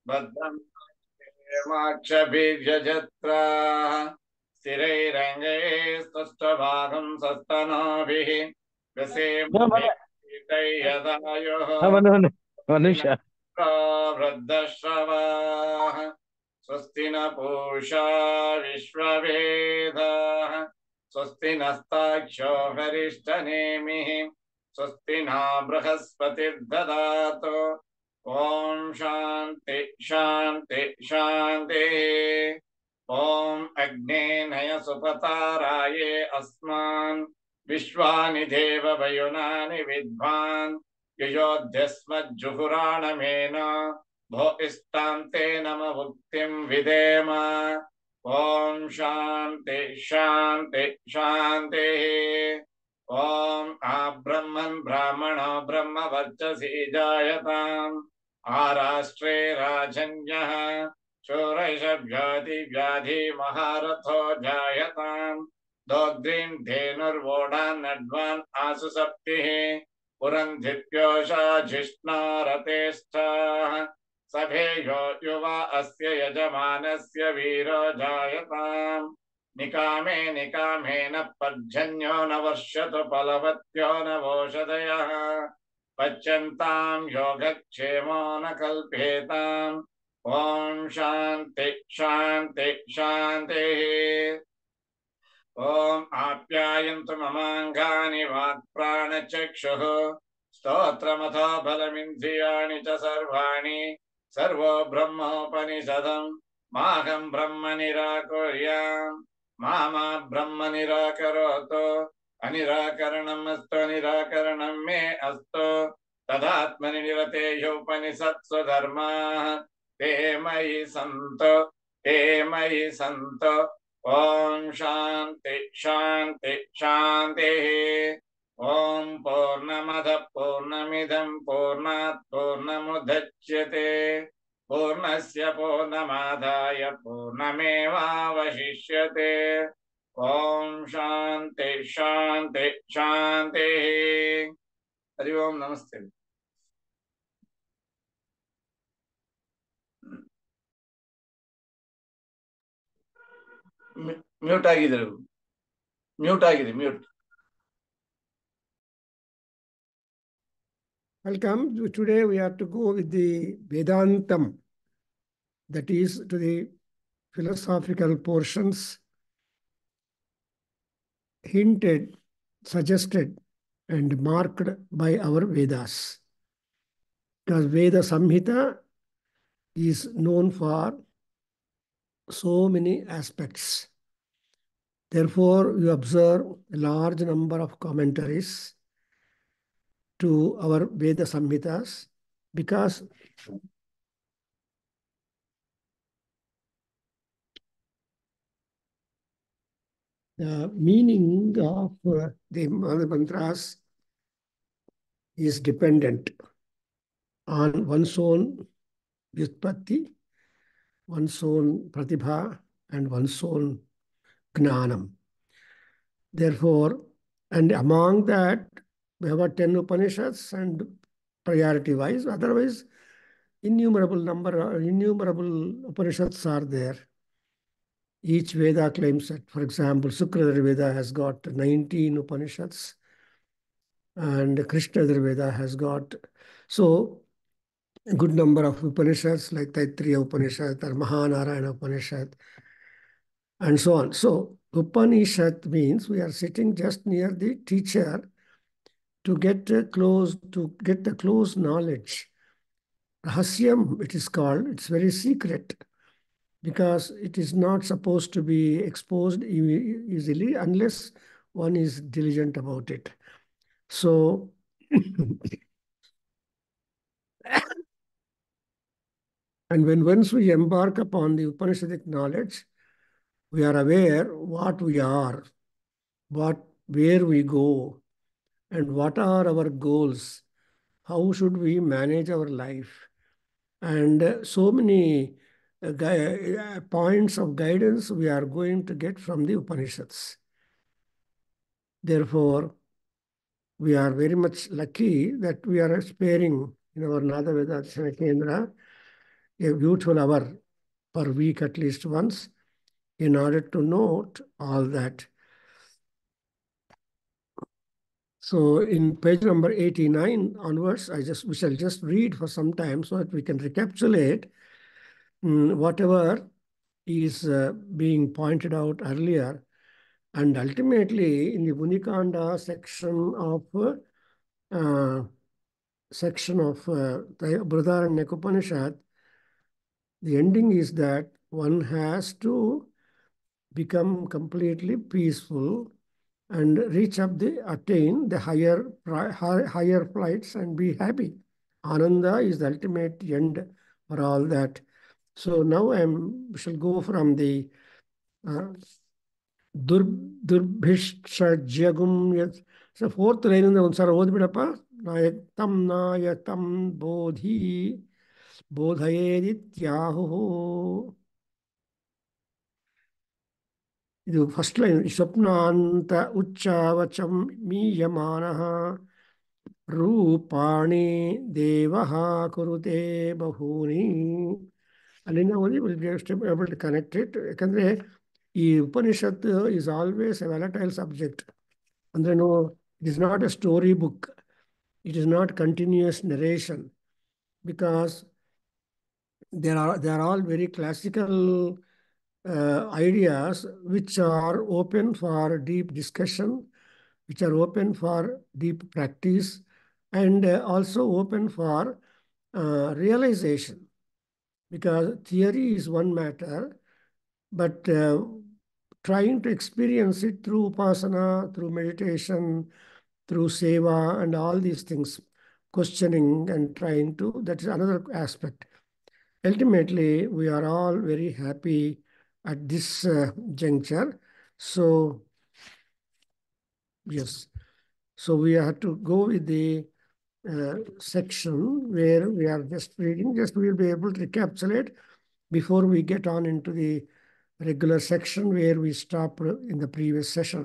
भद्रं माक्षभिर्यजत्राः स्थिरैरङ्गैस्तुष्टभागं सस्तनोभिः व्यसेमहितैर्यदायुः ಮನುಷ್ಯ वृद्धश्रवाः स्वस्ति न पूषा विश्ववेदाः स्वस्ति नस्ताक्षो हरिष्ठनेमिः स्वस्ति न बृहस्पतिर्ददातु ॐ शान्ति शान्ति शान्तिः ॐ अग्ने नय सुपताराये अस्मान् विश्वानि देववयुनानि विद्वान् युयोध्यस्मज्जुहुराणमेन भो इष्टान्ते नम मुक्तिं विदेम ॐ शान्ति शान्ति शान्तिः ॐ आब्रह्मन् ब्राह्मणो ब्रह्मवर्चसि जायताम् आराष्ट्रे राजन्यः शूरैषव्याधि महारथो जायताम् दोग्ध्रीं धेनुर्वोढान्नड्वान् आसु सप्तिः पुरन्धिप्योषा जिष्णारतेष्ठाः सभेयो युवा अस्य यजमानस्य वीरो जायताम् निकामे निकामेन पर्जन्यो न वर्षतु फलवत्यो न वोषधयः पच्यन्तां योगक्षेमो न कल्पेताम् ॐ शान्ति शान्ति शान्तिः ॐ आप्यायन्तु ममाङ्गानि वाक्प्राणचक्षुः स्तोत्रमथो बलमिन्द्रियाणि च सर्वाणि सर्वो ब्रह्मोपनिषदम् माहं ब्रह्म निराकुर्याम् मा ब्रह्म निराकरोतु अनिराकरणमस्तु निराकरणं मे अस्तु तदात्मनि निरतेषु उपनिषत्सु धर्माः ते मयि सन्तु ॐ शान्ति शान्ति शान्तिः ॐ पूर्णमदः पूर्णमिदं पूर्णात् पूर्णमुदच्यते पूर्णस्य पूर्णमादाय पूर्णमेवावशिष्यते ॐ शान्ति शान्ति शान्तिः हरि ओम नमस्ते म्यूट ಆಗಿದ್ರು ಮ್ಯೂಟ್ ಆಗಿದೆ mute Welcome. Today we have to go with the Vedantam, that is to the philosophical portions hinted, suggested, and marked by our Vedas. Because Veda Samhita is known for so many aspects. Therefore, you observe a large number of commentaries to our Veda Samhitas, because the meaning of the mantras is dependent on one's own vyutpatti, one's own pratibha, and one's own gnanam. Therefore, and among that, we have 10 Upanishads and priority-wise. Otherwise, innumerable Upanishads are there. Each Veda claims that, for example, Sukradhar Veda has got 19 Upanishads and Krishnadhar Veda has got, so a good number of Upanishads like Taittiriya Upanishad or Mahanarayana Upanishad and so on. So Upanishad means we are sitting just near the teacher to get the close knowledge. Rahasyam, it is called, it's very secret, because it is not supposed to be exposed easily unless one is diligent about it. So, and once we embark upon the Upanishadic knowledge, we are aware what we are, where we go, and what are our goals, how should we manage our life, and so many points of guidance we are going to get from the Upanishads. Therefore, we are very much lucky that we are sparing in our Nada Veda Adhyayana Kendra a beautiful hour per week at least once in order to note all that. So in page number 89 onwards, we shall just read for some time so that we can recapitulate whatever is being pointed out earlier. And ultimately, in the Munikanda section of the Brihadaranyaka Upanishad, the ending is that one has to become completely peaceful and attain the higher flights and be happy. Ananda is the ultimate end for all that. So now we shall go from the Durbhishajyagum. So fourth line in the Unsara Odbidapa, Nayatam Nayatam Bodhi Bodhayedityahu. ಇದು first line. ಸ್ವಪ್ನಾಂತ ಉಚ್ಚಾವಚಂ ಮೀಯಮಾನಃ ರೂಪಾಣಿ ದೇವಃ ಕುರುತೆ ಬಹೂನಿ. ಅಲ್ಲಿಂದ ಓದಿ will be able to connect it. ಯಾಕಂದರೆ ಈ Upanishad is always a volatile subject. ಅಂದರೆ it is not a story book, it is not continuous narration, because they are all very classical ideas which are open for deep discussion, which are open for deep practice, and also open for realization. Because theory is one matter, but trying to experience it through upasana, through meditation, through seva, and all these things, questioning and trying to, that is another aspect. Ultimately, we are all very happy at this juncture. So, yes. So we have to go with the section where we are just reading. Just we will be able to recapitulate before we get on into the regular section where we stopped in the previous session.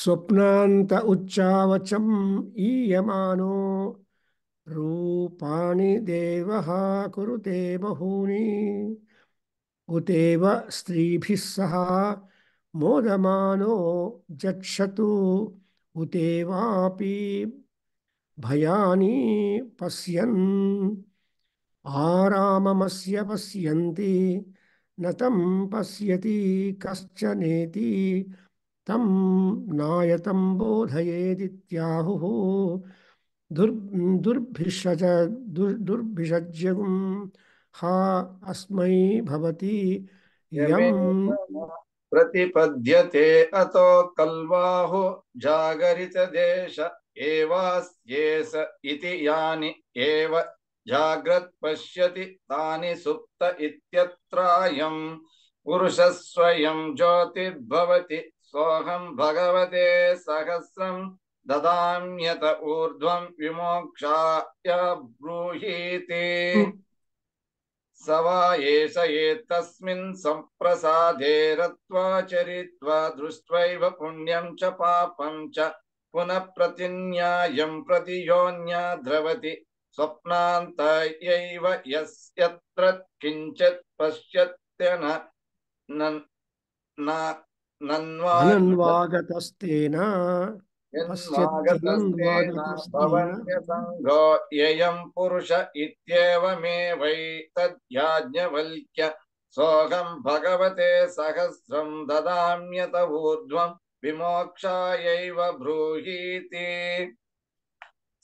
Swapnanta uchavacham iyamano ರೂಪಾಣಿ ದೇವಃ ಕುರುತೆ ಬಹೂನಿ ಉತೇವ ಸ್ತ್ರೀಭಿಃ ಸಹ ಮೋದಮಾನೋ ಜಕ್ಷತು ಉತೇವಾಪಿ ಭಯಾನಿ ಪಶ್ಯನ್ ಆರಾಮಮಸ್ಯ ಪಶ್ಯಂತಿ ನ ತಂ ಪಶ್ಯತಿ ಕಶ್ಚನೇತಿ ತಂ ನಾಯತಂ ಬೋಧಯೇದಿತ್ಯಾಹುಃ. दुर्भिषज्यगुं हा अस्मै भवति यम् प्रतिपद्यते अतो कल्वाहु जागरित देश एवास्येस इति यानि एव जाग्रत् पश्यति तानि सुप्त इत्यत्रायं पुरुषः स्वयं ज्योतिर्भवति सोऽहं भगवते सहस्रं ददाम्यत ऊर्ध्वं विमोक्षाय ब्रूहीति. स वा एष एतस्मिन् सम्प्रसादे रत्वा चरित्वा दृष्ट्वैव पुण्यं च पापं च पुनः प्रतिन्यायं प्रतियोन्या द्रवति स्वप्नान्तयैव यत्र किञ्चित् पश्यत्यन नन्वागतस्तेन भवन्त्यसङ्गो ययं पुरुष इत्येवमेवैतद्याज्ञवल्क्य सोऽहं भगवते सहस्रं ददाम्यत ऊर्ध्वं विमोक्षायैव ब्रूहीति.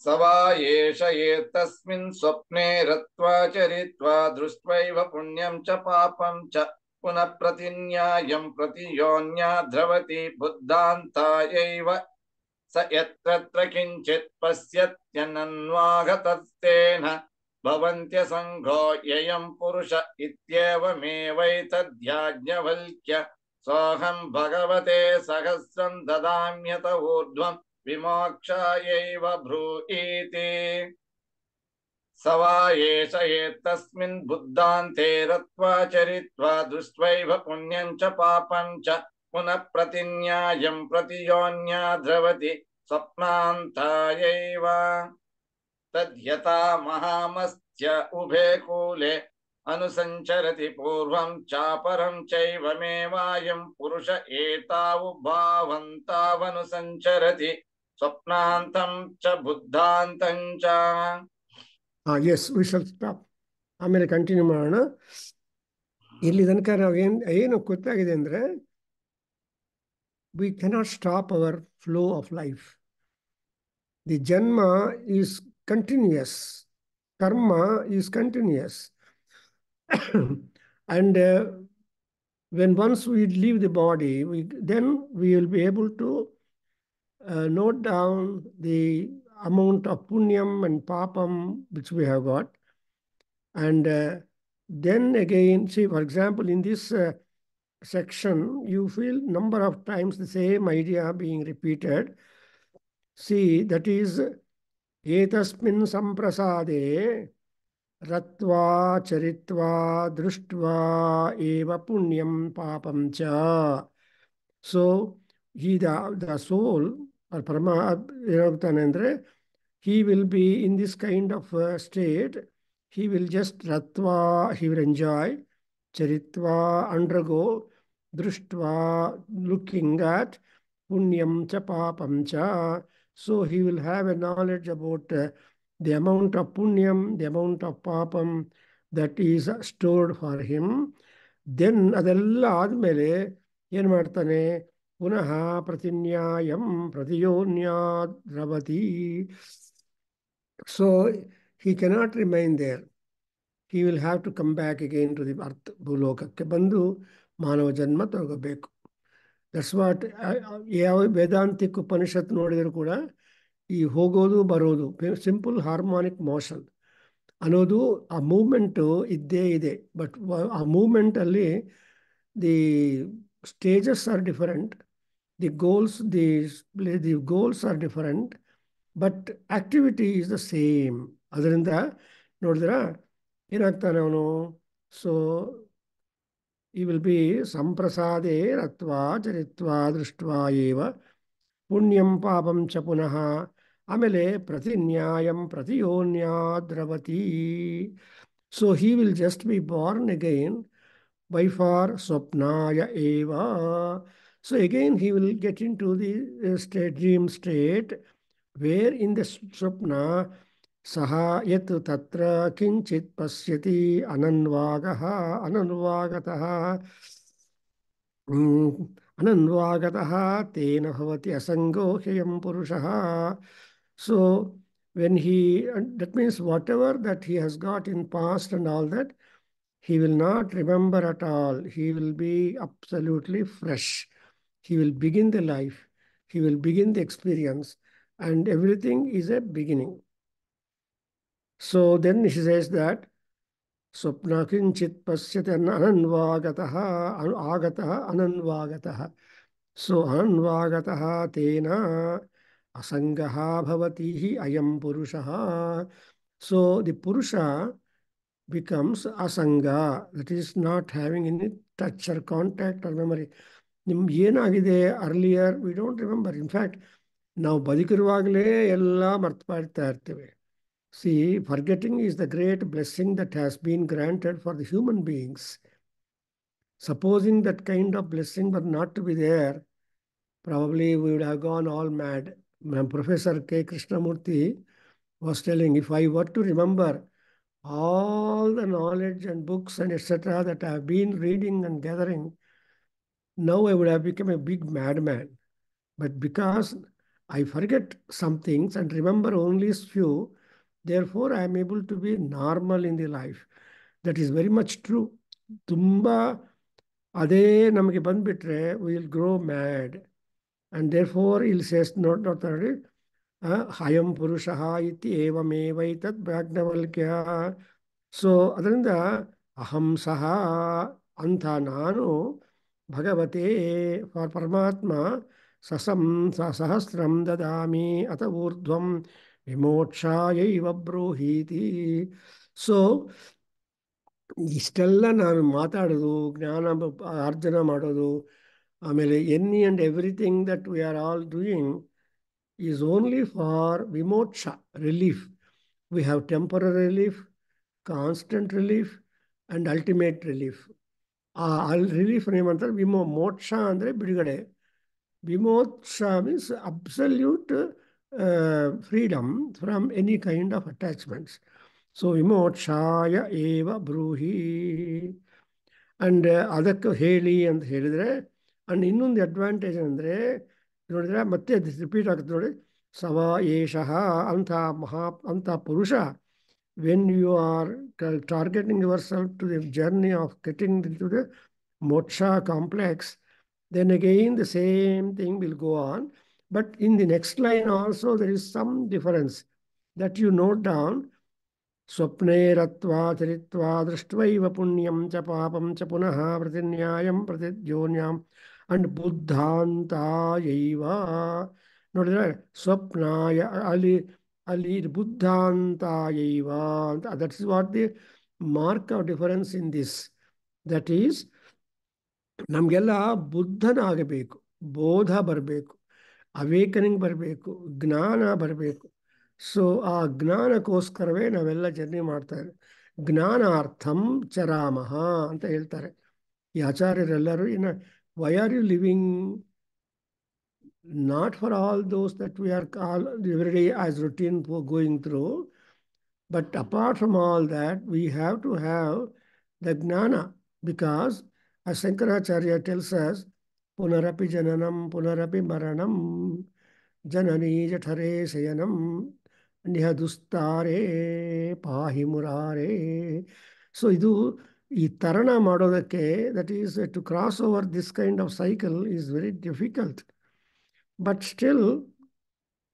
स वा एष एतस्मिन् स्वप्ने रत्वा चरित्वा दृष्ट्वैव पुण्यं च पापं च पुनः प्रतिन्यायं प्रतियोन्या द्रवति बुद्धान्तायैव स यत्र किञ्चित् पश्यत्यनन्वागतस्तेन भवन्त्यसङ्गो ययं पुरुष इत्येवमेवैतद्याज्ञवल्क्य सोऽहं भगवते सहस्रं ददाम्यत ऊर्ध्वं विमोक्षायैव ब्रूहीति. स वा एष एतस्मिन् बुद्धान्ते रत्वा चरित्वा दृष्ट्वैव पुण्यं च पापं च पुनः प्रतिन्यायं प्रतियोन्या द्रवति स्वप्नान्तायैव तद्यथा महामस्त्य मध्य उभे कूले अनुसञ्चरति पूर्वं चापरं चैवमेवायं पुरुष एतावुभावन्तावनुसञ्चरति स्वप्नान्तं च बुद्धान्तं च. Yes we shall stop. ಆಮೇಲೆ ಕಂಟಿನ್ಯೂ ಮಾಡೋಣ. ಇಲ್ಲಿ ತನಕ ಏನು ಗೊತ್ತಾಗಿದೆ ಅಂದರೆ, we cannot stop our flow of life. The janma is continuous. Karma is continuous. And when once we leave the body, then we will be able to note down the amount of punyam and papam which we have got. And then again, see, for example, in this section, you feel number of times the same idea being repeated. See, that is, etasmin samprasade ratva charitva drishtva eva punyam papam cha. So, the soul, or Parama, he will be in this kind of state. He will just ratva, he will enjoy, charitva, undergo, drishtva, looking at, punyam cha papam cha. So he will have a knowledge about the amount of punyam, the amount of papam that is stored for him. Then ಅದೆಲ್ಲ ಆದಮೇಲೆ ಏನು ಮಾಡ್ತಾನೆ? ಪುನಃ ಪ್ರತಿನ್ಯಾಯಂ ಪ್ರತಿಯೋನ್ಯಾದ್ ದ್ರವತಿ. So he cannot remain there. He will have to come back again to the earth, ಭೂಲೋಕಕ್ಕೆ ಬಂದು ಮಾನವ ಜನ್ಮ ತಗೋಬೇಕು. ದಟ್ಸ್ ವಾಟ್ ಯಾವ ವೇದಾಂತಿಕ್ ಉಪನಿಷತ್ ನೋಡಿದರೂ ಕೂಡ ಈ ಹೋಗೋದು ಬರೋದು, ಸಿಂಪಲ್ ಹಾರ್ಮೋನಿಕ್ ಮೋಷನ್ ಅನ್ನೋದು ಆ ಮೂವ್ಮೆಂಟು ಇದ್ದೇ ಇದೆ. ಬಟ್ ಆ ಮೂವ್ಮೆಂಟಲ್ಲಿ the stages are different, the goals are different, but activity is the same. ಅದರಿಂದ ನೋಡಿದ್ರ ಏನಾಗ್ತಾನೆ ಅವನು? ಸೊ ಈ ವಿಲ್ ಬಿ ಸಂಪ್ರಸಾದೇ ರತ್ವಾ ಚರಿತ್ವಾ ದೃಷ್ಟ್ವಾ ಏವ ಪುಣ್ಯಂ ಪಾಪಂ ಚ ಪುನಃ. ಆಮೇಲೆ ಪ್ರತಿನ್ಯಾಯಂ ಪ್ರತಿಯೋನ್ಯಾದ್ರವತಿ. So he will just be born again by for swapnaya eva. So again he will get into the dream state, where in the swapna saha yat tatra kinchit pasyati ananvagaha ananvagataha tena bhavati asango hyam purushaha. So when that means whatever that he has got in past and all that, he will not remember at all. He will be absolutely fresh. He will begin the life. He will begin the experience. And everything is a beginning. So then he says that swapna kinchit pasyati ananvagataha agataha ananvagataha. So ananvagataha tena asangaha bhavati ayam purushaha. So the purusha becomes asanga, that is not having any touch or contact or memory. ನಿಮ್ಗೆ ಏನಾಗಿದೆ earlier we don't remember. In fact ನಾವು ಬದುಕಿರುವಾಗಲೇ ಎಲ್ಲ ಮರ್ತು ಇರ್ತೇವೆ. See, forgetting is the great blessing that has been granted for the human beings. Supposing that kind of blessing but not to be there, probably we would have gone all mad. Professor K Krishnamurthy was telling, if I were to remember all the knowledge and books and etc. that I have been reading and gathering, now I would have become a big madman. But because I forget some things and remember only few, therefore I am able to be normal in the life. That is very much true. Tumba ಅದೇ ನಮಗೆ ಬಂದ್ಬಿಟ್ರೆ we will grow mad. And therefore he'll says not already ಹಯಂ ಪುರುಷಃ ಇತಿ ಏವಮೇವೈತದ್ ಪ್ರಾಜ್ಞವಲ್ಕ್ಯ. So ಅದರಿಂದ ಅಹಂ ಸಹ ಅಂಥ ನಾನು ಭಗವತೆ ಪರಮಾತ್ಮ ಸಹಸ್ರಂ ದದಾಮಿ ಅತ ಊರ್ಧ್ವಂ ವಿಮೋಕ್ಷಾಯೈವ ಬ್ರೂಹೀತಿ. ಸೊ ಇಷ್ಟೆಲ್ಲ ನಾನು ಮಾತಾಡೋದು, ಜ್ಞಾನ ಅರ್ಜನ ಮಾಡೋದು, ಆಮೇಲೆ any and everything that we are all doing is only for vimoksha, relief. We have temporary relief, constant relief and ultimate relief. ಆ ರಿಲೀಫ್ ಏನಂತಾರೆ ಮೋಕ್ಷ ಅಂದರೆ ಬಿಡುಗಡೆ. ವಿಮೋಕ್ಷ means absolute freedom from any kind of attachments. So ವಿಮೋಕ್ಷಾಯ ಏವ ಬ್ರೂಹಿ and ಅದಕ್ಕೆ ಹೇಳಿ ಅಂತ ಹೇಳಿದರೆ. ಅಂಡ್ ಇನ್ನೊಂದು ಅಡ್ವಾಂಟೇಜ್ ಅಂದರೆ ನೋಡಿದ್ರೆ ಮತ್ತೆ ರಿಪೀಟ್ ಆಗುತ್ತೆ ನೋಡಿ, ಸವಾ ಏಷಃ ಅಂತ ಪುರುಷ, when you are targeting yourself to the journey of getting into the moksha complex, then again the same thing will go on. But in the next line also there is some difference that you note down. ಸ್ವಪ್ನೇ Rathwa ಚರಿತ್ವಾ ದೃಷ್ಟ್ವೈವ ಪುಣ್ಯಂ ಚ ಪಾಪಂ ಚ ಪುನಃ ಪ್ರತಿನ್ಯಾಯಂ ಪ್ರತಿದ್ಯೋನ್ಯಾಂ and ಬುದ್ಧಾಂತಾಯೈವ. ನೋಡಿದ್ರೆ ಸ್ವಪ್ನಾಯ ಅಲ್ಲಿ ಬುದ್ಧಾಂತಾಯೈವ ಅಂತ, that is what the mark of difference in this. That is ನಮಗೆಲ್ಲ ಬುದ್ಧನಾಗಬೇಕು, ಬೋಧ ಬರಬೇಕು, awakening ಬರಬೇಕು, ಜ್ಞಾನ ಬರಬೇಕು. ಸೊ ಆ ಜ್ಞಾನಕ್ಕೋಸ್ಕರವೇ ನಾವೆಲ್ಲ ಜರ್ನಿ ಮಾಡ್ತಾ ಇದ್ದೀವಿ. ಜ್ಞಾನಾರ್ಥಂ ಚರಾಮಃ ಅಂತ ಹೇಳ್ತಾರೆ ಈ ಆಚಾರ್ಯರೆಲ್ಲರೂ. ಇನ್ನು why are you living? Not for all those that we are all every day as routine going through, but apart from all that we have to have the ಜ್ಞಾನ. Because as Shankaracharya tells us, ಪುನರಪಿ ಜನನಂ ಪುನರಪಿ ಮರಣಂ ಜನನೀ ಜಠರೇ ಶಯನಂ ನಿಹ ದುಸ್ತಾರೆ ಪಾಹಿ ಮುರಾರೇ. ಸೊ ಇದು ಈ ತರಣ ಮಾಡೋದಕ್ಕೆ, that is to cross over this kind of cycle is very difficult. But still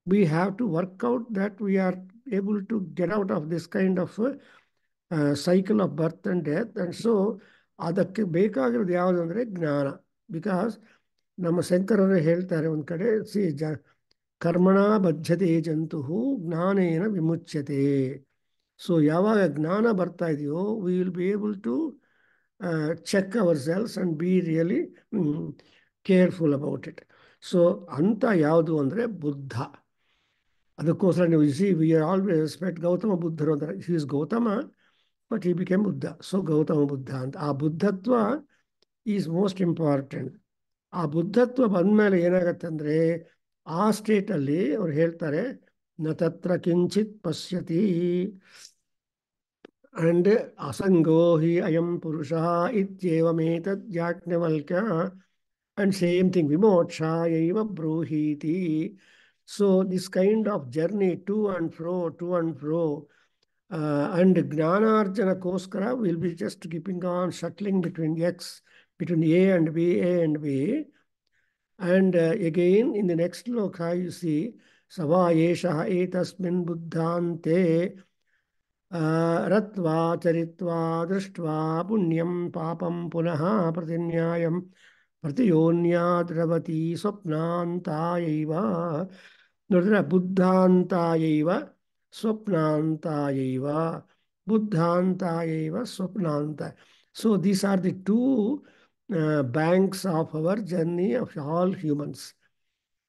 we have to work out that we are able to get out of this kind of cycle of birth and death. And so ಅದಕ್ಕೆ ಬೇಕಾಗಿರೋದು ಯಾವುದು ಅಂದರೆ ಜ್ಞಾನ. Because ನಮ್ಮ ಶಂಕರರು ಹೇಳ್ತಾರೆ ಒಂದು ಕಡೆ, ಕರ್ಮಣ ಬದ್ಧತೆ ಜಂತು ಜ್ಞಾನೇನ ವಿಮುಚ್ಯತೆ. ಸೊ ಯಾವಾಗ ಜ್ಞಾನ ಬರ್ತಾ ಇದೆಯೋ we will be able to check ourselves and be really careful about it. So ಅಂತ ಯಾವುದು ಅಂದರೆ ಬುದ್ಧ. ಅದಕ್ಕೋಸ್ಕರ ನೀವು we are always respect Gautama ಬುದ್ಧರು ಅಂತಾರೆ. He is Gautama but he became Buddha. So Gautama Buddha ಅಂತ. ಆ ಬುದ್ಧತ್ವ ಈಸ್ ಮೋಸ್ಟ್ ಇಂಪಾರ್ಟೆಂಟ್. ಆ ಬುದ್ಧತ್ವ ಬಂದಮೇಲೆ ಏನಾಗತ್ತೆ ಅಂದರೆ ಆ ಸ್ಟೇಟಲ್ಲಿ ಅವ್ರು ಹೇಳ್ತಾರೆ, ನ ತತ್ರ ಕಿಂಚಿತ್ ಪಶ್ಯತಿ ಅಂಡ್ ಅಸಂಗೋ ಹಿ ಅಯಂ ಪುರುಷ ಇತ್ಯೇವಮೇತದ್ ಯಾಜ್ಞವಲ್ಕ್ಯ. ಅಂಡ್ ಸೇಮ್ ಥಿಂಗ್ ವಿಮೋಕ್ಷಾಯೈವ ಬ್ರೂಹೀತಿ. So this kind of journey to and fro and ಜ್ಞಾನಾರ್ಜನಕ್ಕೋಸ್ಕರ will be just keeping on shuttling between A and B, A and B. And again in the next sloka you see, Sava Yeshah etasmin buddhante ರತ್ವಾ ಚರಿತ್ವಾ ದೃಷ್ಟ್ವಾ ಪುಣ್ಯಂ ಪಾಪಂ ಪುನಃ ಪ್ರತಿನ್ಯಾಯಂ ಪ್ರತಿಯೋನ್ಯಾದ್ರವತಿ ಸ್ವಪ್ನಾಂತಾಯೈವ. ನೋಡಿದ್ರೆ ಬುದ್ಧಾಂತಾಯೈವ ಸ್ವಪ್ನಾಂತಾಯೈವ, ಬುದ್ಧಾಂತಾಯೈವ ಸ್ವಪ್ನಾಂತ. So these are the two banks of our journey of all humans.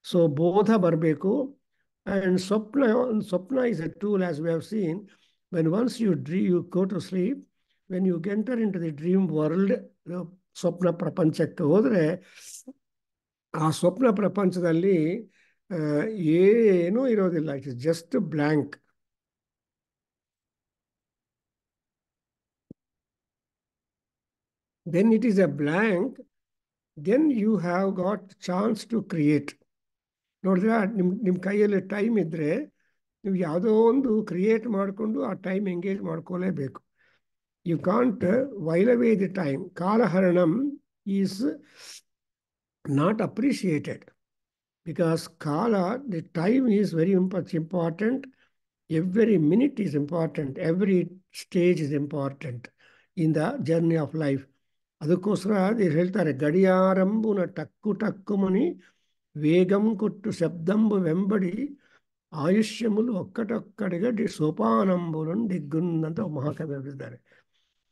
So ಬೋಧ ಬರಬೇಕು. And swapna is a tool, as we have seen. When once you go to sleep, when you enter into the dream world, ಸ್ವಪ್ನ ಪ್ರಪಂಚಕ್ಕೆ ಹೋದರೆ ಆ ಸ್ವಪ್ನ ಪ್ರಪಂಚದಲ್ಲಿ ಏನೂ ಇರೋದಿಲ್ಲ. It is just blank. Then it is a blank. Then you have got chance to create. ನೋಡಿದ್ರೆ ನಿಮ್ಮ ಕೈಯಲ್ಲಿ time ಇದ್ದರೆ ನೀವು ಯಾವುದೋ ಒಂದು ಕ್ರಿಯೇಟ್ ಮಾಡಿಕೊಂಡು ಆ ಟೈಮ್ ಎಂಗೇಜ್ ಮಾಡ್ಕೊಳ್ಳೇಬೇಕು. You can't while away the time. ಕಾಲಹರಣಂ is not appreciated because the time is very much important. Every minute is important. Every stage is important in the journey of life. ಅದಕ್ಕೋಸ್ಕರ ಹೇಳ್ತಾರೆ, ಗಡಿಯಾರಂಬುನ ಟಕ್ಕು ಟಕ್ಕು ಮನಿ ವೇಗಂ ಕೊಟ್ಟು ಶಬ್ದಂಬು ವೆಂಬಡಿ ಆಯುಷ್ಯములు ಒಕ್ಕಟೊಕ್ಕಡಿಗೆ ಸೋಪಾನಂಬುಲನ್ ದಿಗ್ಗುನ್ ಅಂತ ಮಹಾಕವಿ ಹೇಳಿದ್ದಾರೆ.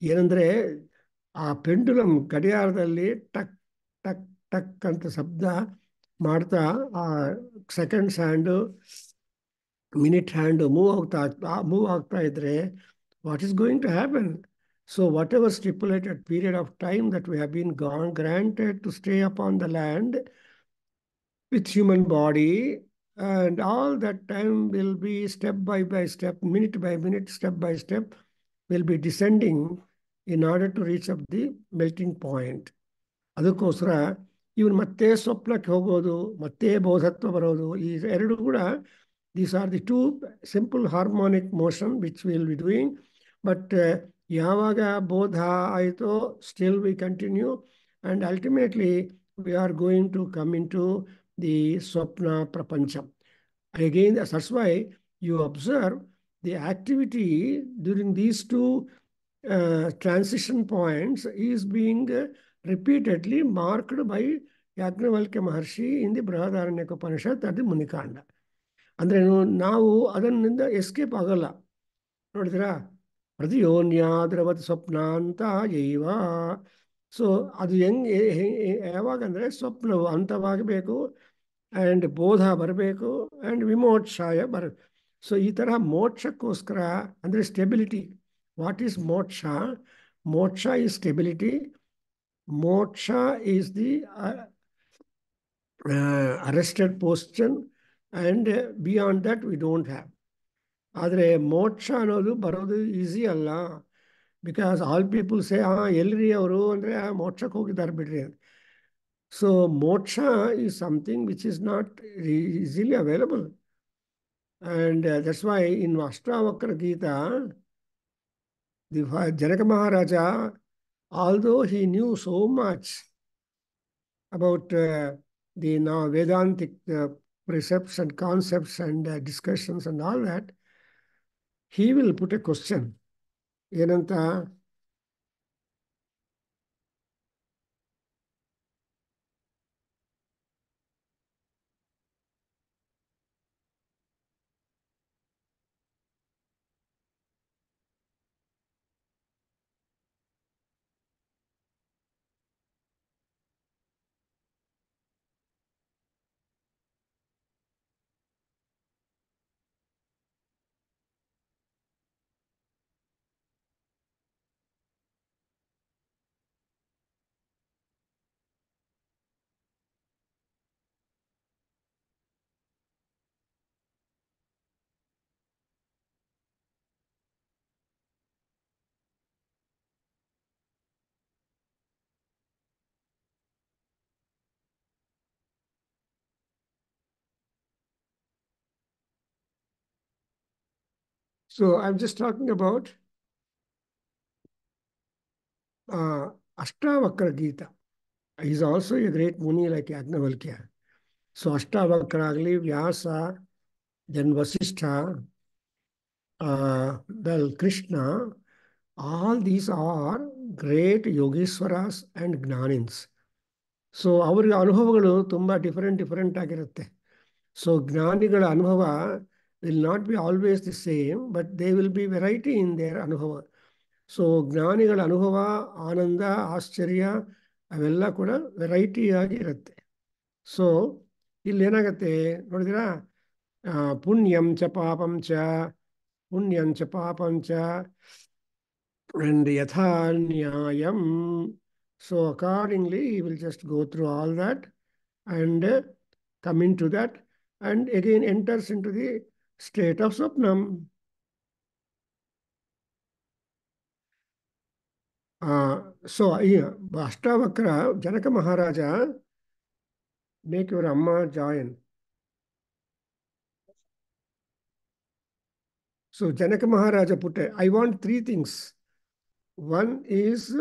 ಏನಂದರೆ ಆ ಪೆಂಡುಲಮ್ ಗಡಿಯಾರದಲ್ಲಿ ಟಕ್ ಟಕ್ ಟಕ್ ಅಂತ ಶಬ್ದ ಮಾಡ್ತಾ ಆ seconds hand minute hand move ಆಗ್ತಾ ಇದ್ರೆ what is going to happen? So whatever stipulated period of time that we have been granted to stay upon the land with human body, and all that time will be step by step, minute by minute, step by step, will be descending in order to reach up the melting point. ಅದಕ್ಕೋಸ್ಕರ ಇವನು ಮತ್ತೆ ಸ್ವಪ್ನಕ್ಕೆ ಹೋಗೋದು, ಮತ್ತೆ ಬೋಧತ್ವ ಬರೋದು, ಈ ಎರಡು ಕೂಡ these are the two simple harmonic motion which we will be doing. But ಯಾವಾಗ ಬೋಧ ಆಯಿತೋ still we continue, and ultimately we are going to come into the swapna prapancham. Again, that's why you observe the activity during these two transition points is being repeatedly marked by Yajnavalkya Maharshi in the Brihadaranyaka Upanishad at the Munikanda. ಅಂದರೆ ನಾವು ಅದನ್ನಿಂದ escape ಆಗಲ್ಲ. ನೋಡಿದ್ರಾ, ಪ್ರತಿಯೋನ್ಯಾದ್ರವತ್ ಸ್ವಪ್ನ ಅಂತ ಯೈವ. So ಅದು ಯಾವಾಗಂದರೆ ಸ್ವಪ್ನವು ಅಂತವಾಗಬೇಕು, and ಬೋಧ ಬರಬೇಕು, and ವಿಮೋಕ್ಷಾಯ so ಈ ಥರ ಮೋಕ್ಷಕ್ಕೋಸ್ಕರ ಅಂದರೆ ಸ್ಟೆಬಿಲಿಟಿ. ವಾಟ್ ಈಸ್ ಮೋಕ್ಷ? ಮೋಕ್ಷ ಈಸ್ ಸ್ಟೆಬಿಲಿಟಿ. ಮೋಕ್ಷ is the arrested position, and beyond that we don't have. ಆದರೆ ಮೋಕ್ಷ ಅನ್ನೋದು ಬರೋದು ಈಸಿ ಅಲ್ಲ. ಬಿಕಾಸ್ ಆಲ್ ಪೀಪಲ್ ಸೇ ಎಲ್ರಿ ಅವರು ಅಂದರೆ ಮೋಕ್ಷಕ್ಕೆ ಹೋಗಿದ್ದಾರೆ ಬಿಡ್ರಿ ಅಂತ. So moksha is something which is not easily available. And that's why in Ashtavakra Gita the Janaka Maharaja, although he knew so much about the now Vedantic precepts and concepts and discussions and all that, he will put a question. Yenanta, so I'm just talking about Ashtavakra Gita. He is also a great Muni like Yajnavalkya. So Ashtavakra agli, Vyasa, then Vasishtha, then Krishna, all these are great Yogeshwaras and Gnanins. So ಅವ್ರಿಗೆ ಅನುಭವಗಳು ತುಂಬ different ಆಗಿರುತ್ತೆ. So ಜ್ಞಾನಿಗಳ ಅನುಭವ will not B always the same, but they will be variety in their ಅನುಭವ. So ಜ್ಞಾನಿಗಳ ಅನುಭವ, ಆನಂದ, ಆಶ್ಚರ್ಯ ಅವೆಲ್ಲ ಕೂಡ ವೆರೈಟಿಯಾಗಿ ಇರುತ್ತೆ. ಸೊ ಇಲ್ಲೇನಾಗತ್ತೆ ನೋಡಿದಿರಾ, ಪುಣ್ಯಂ ಚ ಪಾಪಂ ಚ, ಪುಣ್ಯಂ ಚ ಪಾಪಂ ಚ, and yatha nyayam. So accordingly, he will just go through all that and come into that, and again enters into the state of Swapnam. So Ashtavakra, Janaka Maharaja, make your Amma join. So Janaka Maharaja put, I want three things. One is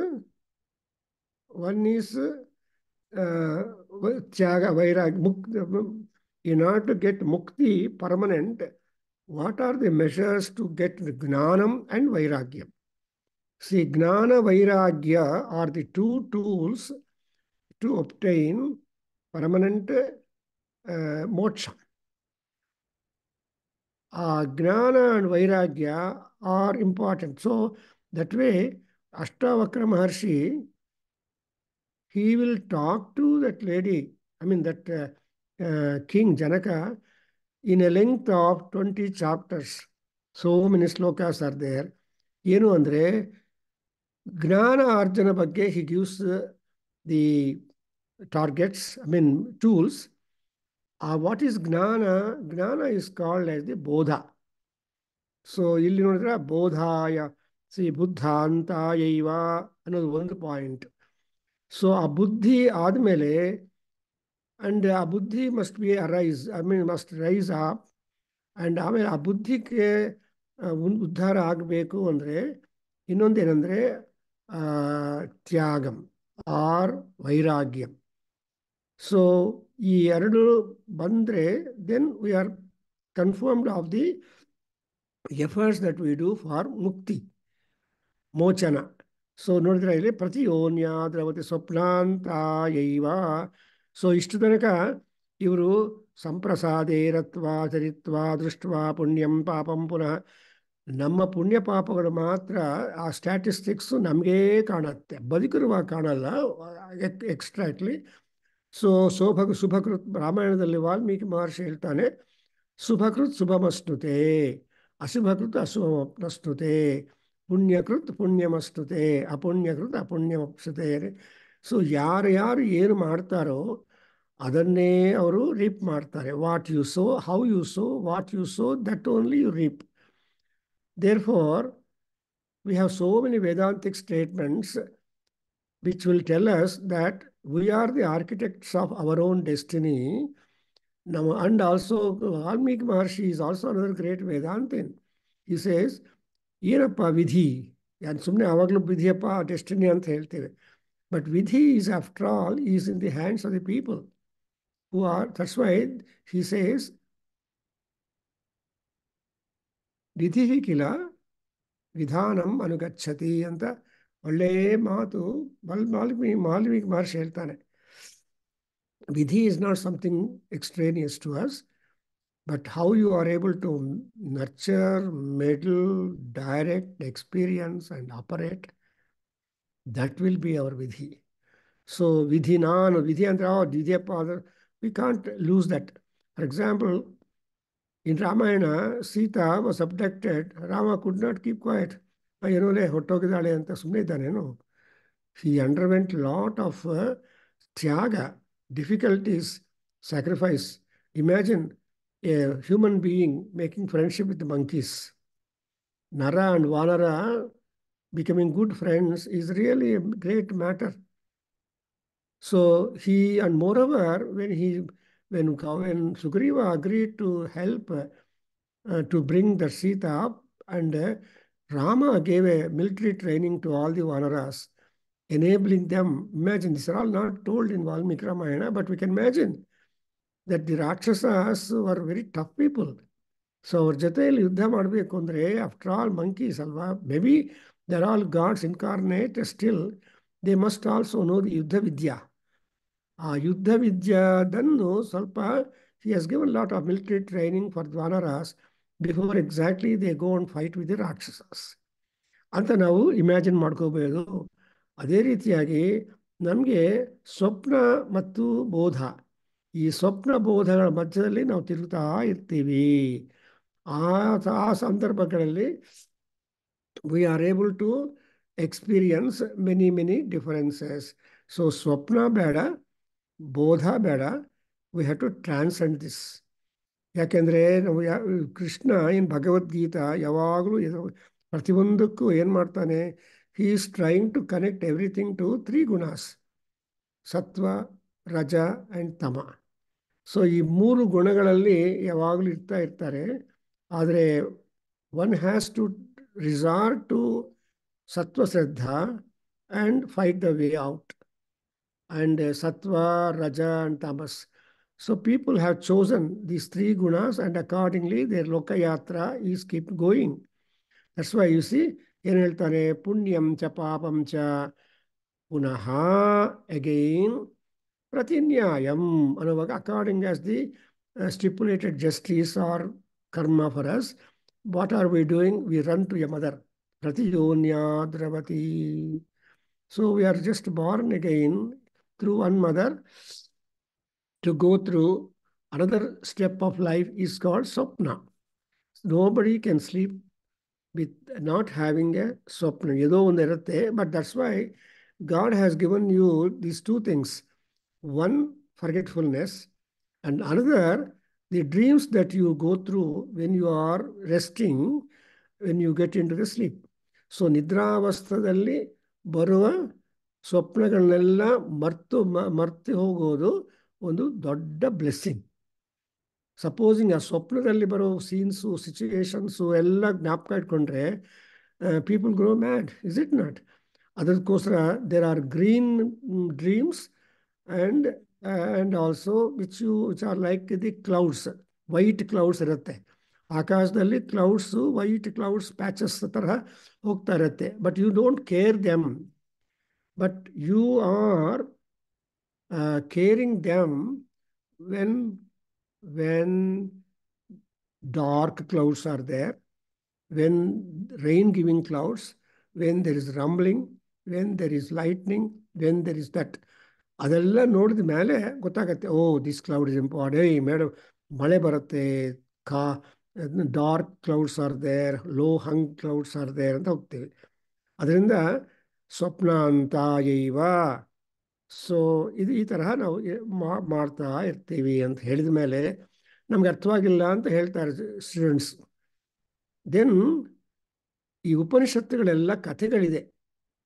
Tyaga, Vairagya. In order to get Mukti permanent, what are the measures to get Gnanam and Vairagya? See, Gnana, Vairagya are the two tools to obtain permanent moksha. Gnana and Vairagya are important. So that way, Ashtavakra Maharshi, he will talk to that lady, I mean that King Janaka, in a length of 20 chapters. So many slokas are there. ಏನು ಅಂದರೆ ಜ್ಞಾನ ಅರ್ಜನ ಬಗ್ಗೆ he gives the targets, I mean tools. What is ಜ್ಞಾನ? ಜ್ಞಾನ is called as the ಬೋಧ. So ಇಲ್ಲಿ ನೋಡಿದ್ರೆ ಬೋಧಾಯ ಬುದ್ಧಾಂತಾಯೈವ ಅನ್ನೋದು ಒಂದು ಪಾಯಿಂಟ್. ಸೊ ಆ ಬುದ್ಧಿ ಆದಮೇಲೆ ಅಂಡ್ ಆ ಬುದ್ಧಿ must be arise, I mean must rice up. And ಆಮೇಲೆ ಆ ಬುದ್ಧಿಗೆ ಉದ್ಧಾರ ಆಗಬೇಕು ಅಂದರೆ ಇನ್ನೊಂದೇನೆಂದರೆ ತ್ಯಾಗಂ ಆರ್ ವೈರಾಗ್ಯಂ. ಸೊ ಈ ಎರಡು ಬಂದರೆ then we are confirmed of the efforts that we do for mukti, mochana. So ನೋಡಿದ್ರೆ ಇಲ್ಲಿ ಪ್ರತಿಯೋನ್ಯ ದ್ರವತಿ ಸ್ವಪ್ನಾಂತಾಯೈವ. ಸೊ ಇಷ್ಟು ತನಕ ಇವರು ಸಂಪ್ರಸಾದೇ ರತ್ವಾ ಚರಿತ್ವಾ ದೃಷ್ಟ್ವಾ ಪುಣ್ಯಂ ಪಾಪಂ ಪುನಃ. ನಮ್ಮ ಪುಣ್ಯ ಪಾಪಗಳು ಮಾತ್ರ ಆ ಸ್ಟ್ಯಾಟಿಸ್ಟಿಕ್ಸು ನಮಗೇ ಕಾಣುತ್ತೆ, ಬದುಕಿರುವಾಗ ಕಾಣಲ್ಲ ಎಕ್ಸ್ಟ್ರಾಕ್ಟ್ಲಿ. ಸೊ ಶುಭಕೃತ್ ರಾಮಾಯಣದಲ್ಲಿ ವಾಲ್ಮೀಕಿ ಮಹರ್ಷಿ ಹೇಳ್ತಾನೆ, ಶುಭಕೃತ್ ಶುಭಮಶ್ನುತೆ, ಅಶುಭಕೃತ್ ಅಶುಭಮಪ್ನಶ್ನುತೆ, ಪುಣ್ಯಕೃತ್ ಪುಣ್ಯಮಶ್ನುತೆ, ಅಪುಣ್ಯಕೃತ್ ಅಪುಣ್ಯಮಪ್ಸುತೆ. ಸೊ ಯಾರು ಏನು ಮಾಡ್ತಾರೋ ಅದನ್ನೇ ಅವರು ರೀಪ್ ಮಾಡ್ತಾರೆ. What you sow, how you sow, what you sow, that only you reap. Therefore, we have so many Vedantic statements which will tell us that we are the architects of our own destiny. Now, and also, Valmiki Maharshi is also another great Vedantin. He says, ಏನಪ್ಪ ವಿಧಿ? ಯಾರು ಸುಮ್ಮನೆ ಆವಾಗಲೂ ವಿಧಿಯಪ್ಪ destiny ಅಂತ ಹೇಳ್ತೇವೆ. But ವಿಧಿ is after all is in the hands of the people who are, that's why he says, ವಿಧಿ ಕಿಲ ವಿಧಾನಂ ಅನುಗಚ್ಚತಿ ಅಂತ ಒಳ್ಳೆಯ ಮಾತು ವಾಲ್ಮೀಕಿ ಮಹರ್ಷಿ ಹೇಳ್ತಾನೆ. ವಿಧಿ is not something extraneous to us, but how you are able to nurture, meddle, direct, experience and operate, that will be our vidhi. So vidhi ನಾನು ವಿಧಿ ಅಂದರೆ ವಿಧಿಯಪ್ಪ ಅಂದರೆ we can't lose that. For example, in Ramayana, Sita was abducted. Rama could not keep quiet. ಏನೋಲೆ ಹೊಟ್ಟೋಗಿದ್ದಾಳೆ ಅಂತ ಸುಮ್ಮನೆ ಇದ್ದಾನೇನು? He underwent lot of ತ್ಯಾಗ, difficulties, sacrifice. Imagine a human being making friendship with the monkeys. Nara and Vanara becoming good friends is really a great matter. So he, and moreover, when Sugriva agreed to help to bring the Sita up, and Rama gave a military training to all the Vanaras, enabling them. Imagine, these are all not told in Valmiki Ramayana, but we can imagine that the Rakshasas were very tough people. So ಅವ್ರ ಜೊತೆಯಲ್ಲಿ ಯುದ್ಧ ಮಾಡಬೇಕು ಅಂದರೆ after all monkeys ಅಲ್ವಾ, maybe they're all gods incarnate, still they must also know the ಯುದ್ಧ ವಿದ್ಯಾ. ಆ ಯುದ್ಧ ವಿದ್ಯಾದನ್ನು ಸ್ವಲ್ಪ he has given lot of military training for Vanaras before exactly they go and fight with the Rakshasas ಅಂತ ನಾವು imagine ಮಾಡ್ಕೋಬಹುದು. ಅದೇ ರೀತಿಯಾಗಿ ನಮಗೆ ಸ್ವಪ್ನ ಮತ್ತು ಬೋಧ, ಈ ಸ್ವಪ್ನ ಬೋಧಗಳ ಮಧ್ಯದಲ್ಲಿ ನಾವು ತಿರುಗ್ತಾ ಇರ್ತೀವಿ. ಆ ಸಂದರ್ಭಗಳಲ್ಲಿ we are able to experience many differences. So ಸ್ವಪ್ನ ಬೇಡ, ಬೋಧ ಬೇಡ, we have to transcend this. ಯಾಕೆಂದರೆ ನಾವು ಕೃಷ್ಣ ಇನ್ ಭಗವದ್ಗೀತಾ ಯಾವಾಗಲೂ ಪ್ರತಿಯೊಂದಕ್ಕೂ ಏನು ಮಾಡ್ತಾನೆ, he is trying to connect everything to 3 gunas, ಸತ್ವ, ರಜ ಆ್ಯಂಡ್ ತಮ. ಸೊ ಈ 3 ಗುಣಗಳಲ್ಲಿ ಯಾವಾಗಲೂ ಇರ್ತಾರೆ. ಆದರೆ one has to resort to sattva shraddha and fight the way out, and sattva, raja and tamas. So people have chosen these 3 gunas, and accordingly their lokayatra is keep going. That's why you see, ಏನು ಹೇಳ್ತಾನೆ, ಪುಣ್ಯಂ ಚ ಪಾಪಂ ಚ ಪುನಃ again ಪ್ರತಿನ್ಯಾಯಂ ಅನ್ನುವಾಗ, according as the stipulated justice or karma for us, what are we doing? We run to a mother. Pratiyonya dravati. So we are just born again through one mother. To go through another step of life is called swapna. Nobody can sleep with not having a swapna. Yedo ಒಂದು ಇರುತ್ತೆ, but that's why God has given you these two things. One, forgetfulness, and another, the dreams that you go through when you are resting, when you get into the sleep. So ನಿದ್ರಾವಸ್ಥದಲ್ಲಿ ಬರುವ ಸ್ವಪ್ನಗಳನ್ನೆಲ್ಲ ಮರ್ತು ಹೋಗೋದು ಒಂದು ದೊಡ್ಡ blessing. Supposing ಆ ಸ್ವಪ್ನದಲ್ಲಿ ಬರೋ ಸೀನ್ಸು, ಸಿಚುವೇಶನ್ಸು ಎಲ್ಲ ಜ್ಞಾಪಕ ಇಟ್ಕೊಂಡ್ರೆ people grow mad, is it not? ಅದಕ್ಕೋಸ್ಕರ there are green dreams and also which are like the clouds, white clouds ಇರುತ್ತೆ ಆಕಾಶದಲ್ಲಿ. ಕ್ಲೌಡ್ಸು ವೈಟ್ ಕ್ಲೌಡ್ಸ್ ಪ್ಯಾಚಸ್ ಥರ ಹೋಗ್ತಾ ಇರುತ್ತೆ, but you don't care them, but you are caring them when dark clouds are there, when rain giving clouds, when there is rumbling, when there is lightning, when there is that. ಅದೆಲ್ಲ ನೋಡಿದ ಮೇಲೆ ಗೊತ್ತಾಗತ್ತೆ, oh this cloud is important, madam ಮಳೆ ಬರುತ್ತೆ, dark clouds are there, low hung clouds are there ಅಂತ ಹೋಗ್ತೀವಿ. ಅದರಿಂದ ಸ್ವಪ್ನ ಅಂತ ಇವ. ಸೊ ಇದು ಈ ತರಹ ನಾವು ಮಾಡ್ತಾ ಇರ್ತೀವಿ ಅಂತ ಹೇಳಿದ ಮೇಲೆ ನಮ್ಗೆ ಅರ್ಥವಾಗಿಲ್ಲ ಅಂತ ಹೇಳ್ತಾರೆ ಸ್ಟೂಡೆಂಟ್ಸ್. ದೆನ್ ಈ ಉಪನಿಷತ್ತುಗಳೆಲ್ಲ ಕಥೆಗಳಿದೆ,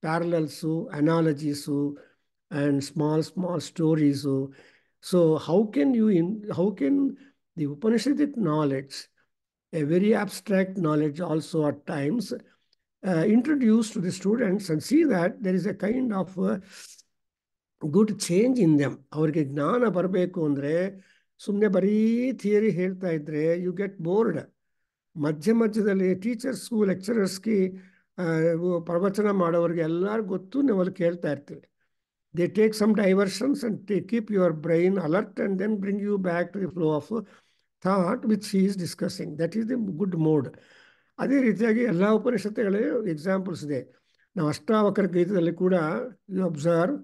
ಪ್ಯಾರಲಲ್ಸು, ಅನಾಲಜೀಸು and small stories. So how can the Upanishadic knowledge, a very abstract knowledge also at times, introduce to the students and see that there is a kind of good change in them. ಅವ್ರಿಗೆ ಜ್ಞಾನ ಬರಬೇಕು ಅಂದರೆ ಸುಮ್ಮನೆ ಬರೀ theory ಹೇಳ್ತಾ ಇದ್ರೆ you get bored. ಮಧ್ಯದಲ್ಲಿ ಟೀಚರ್ಸ್ಗೂ ಲೆಕ್ಚರರ್ಸ್ಗೆ ಪ್ರವಚನ ಮಾಡೋರಿಗೆ ಎಲ್ಲರಿಗೂ ಗೊತ್ತು, ನಾವು ಅಲ್ಲಿ ಕೇಳ್ತಾ ಇರ್ತೀವಿ. They take some diversions and keep your brain alert and then bring you back to the flow of thought which he is discussing. That is the good mode. ಅದೇ ರೀತಿಯಾಗಿ ಎಲ್ಲ ಉಪನಿಷತ್ತುಗಳೇ ಎಕ್ಸಾಂಪಲ್ಸ್ ಇದೆ. ನಾವು ಅಷ್ಟಾವಕರ ಗೀತದಲ್ಲಿ ಕೂಡ you observe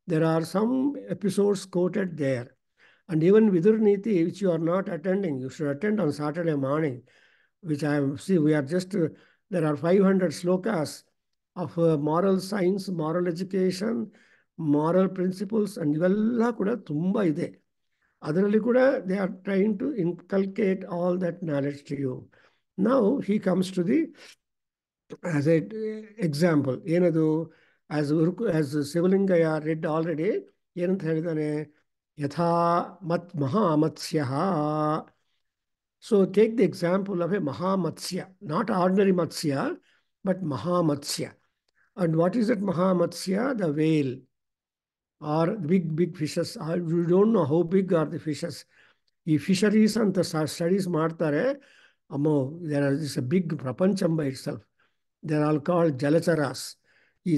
there are some episodes quoted there. And even Vidur Niti, which you are not attending, you should attend on Saturday morning, which I see we are just, there are 500 slokas of moral science, moral education, moral principles, and ಇವೆಲ್ಲ ಕೂಡ ತುಂಬ ಇದೆ. ಅದರಲ್ಲಿ ಕೂಡ they are trying to inculcate all that knowledge to you. Now he comes to the as an example. ಏನದು as Shivalingaiah read already, ಏನಂತ ಹೇಳಿದಾನೆ, ಯಥಾ ಮಹಾಮತ್ಸ್ಯ. So take the example of a Mahamatsya, not ordinary Matsya, but Mahamatsya. And what is that Mahamatsya? The whale, or big fishes. You don't know how big are the fishes. ಈ fisheries ಅಂತ studies ಮಾಡ್ತಾರೆ. ಅಮ್ಮೋ, is a big ಪ್ರಪಂಚಂ by itself. They're all called ಜಲಚರಾಸ್. ಈ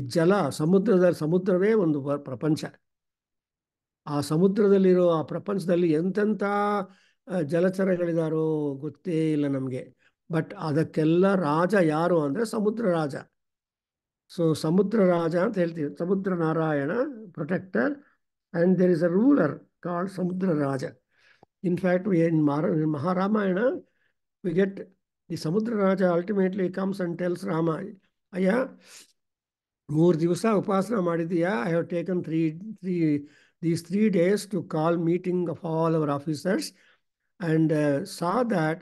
ಸಮುದ್ರವೇ ಒಂದು ಪ್ರಪಂಚ. ಆ ಸಮುದ್ರದಲ್ಲಿರೋ ಆ ಪ್ರಪಂಚದಲ್ಲಿ ಎಂತೆಂಥ ಜಲಚರಗಳಿದಾರೋ ಗೊತ್ತೇ ಇಲ್ಲ ನಮಗೆ. ಬಟ್ ಅದಕ್ಕೆಲ್ಲ ರಾಜ ಯಾರು ಅಂದರೆ ಸಮುದ್ರ ರಾಜ. ಸೊ ಸಮುದ್ರ ರಾಜ ಅಂತ ಹೇಳ್ತೀವಿ, ಸಮುದ್ರ Narayana protector, and there is a ruler called Samudra Raja. In fact, in Maharamaya, we get the Samudra Raja ultimately comes and tells Rama, Aya, 3 ದಿವಸ ಉಪಾಸನ ಮಾಡಿದೀಯಾ? I have taken these 3 days to call meeting of all our officers and saw that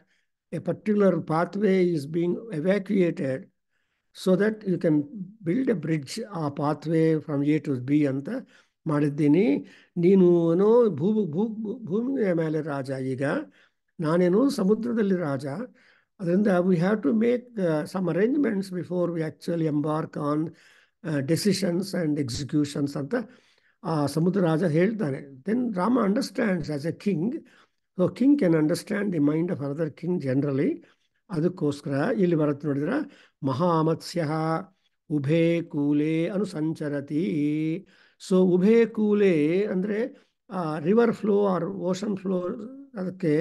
a particular pathway is being evacuated so that you can build a bridge, a pathway from A to B ಅಂತ ಮಾಡಿದ್ದೀನಿ. ನೀನು ಭೂಮಿಯ ಮೇಲೆ ರಾಜ, ಈಗ ನಾನೇನು ಸಮುದ್ರದಲ್ಲಿ ರಾಜ. ಅದರಿಂದ we have to make some arrangements before we actually embark on decisions and executions ಅಂತ ಆ ಸಮುದ್ರ ರಾಜ ಹೇಳ್ತಾನೆ. Then Rama understands as a king. So king can understand the mind of another king generally. ಅದಕ್ಕೋಸ್ಕರ ಇಲ್ಲಿ ಬರುತ್ತೆ ನೋಡಿದ್ರೆ, ಮಹಾಮತ್ಸ್ಯ ಉಭೇ ಕೂಲೆ ಅನುಸಂಚರತಿ. ಸೊ ಉಭೇ ಕೂಲೆ ಅಂದರೆ river flow or ocean flow, ಅದಕ್ಕೆ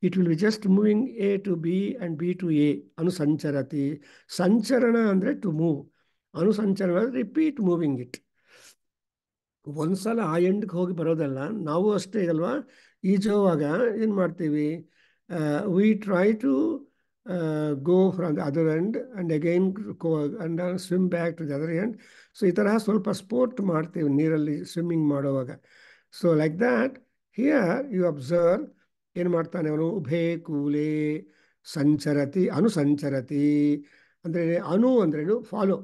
it will be just moving A to B and B to A. ಅನುಸಂಚರತಿ, ಸಂಚರಣ ಅಂದರೆ ಟು ಮೂವ್, ಅನುಸಂಚರಣ ರಿಪೀಟ್ ಮೂವಿಂಗ್ ಇಟ್. ಒಂದ್ಸಲ ಆ ಎಂಡ್ಗೆ ಹೋಗಿ ಬರೋದಲ್ಲ. ನಾವು ಅಷ್ಟೇ ಅಲ್ವಾ, ಈಜೋವಾಗ ಏನು ಮಾಡ್ತೀವಿ, we try to go from the other end and again go and swim back to the other end. So ಈ ಥರ ಸ್ವಲ್ಪ ಸ್ಪೋರ್ಟ್ ಮಾಡ್ತೀವಿ ನೀರಲ್ಲಿ ಸ್ವಿಮ್ಮಿಂಗ್ ಮಾಡುವಾಗ. So like that here you observe ಏನು ಮಾಡ್ತಾನೆ ಅವನು, ಉಭೇ ಕೂಲೆ ಸಂಚರತಿ ಅನುಸಂಚರತಿ ಅಂದರೆ ಅನು ಅಂದ್ರೇನು follow.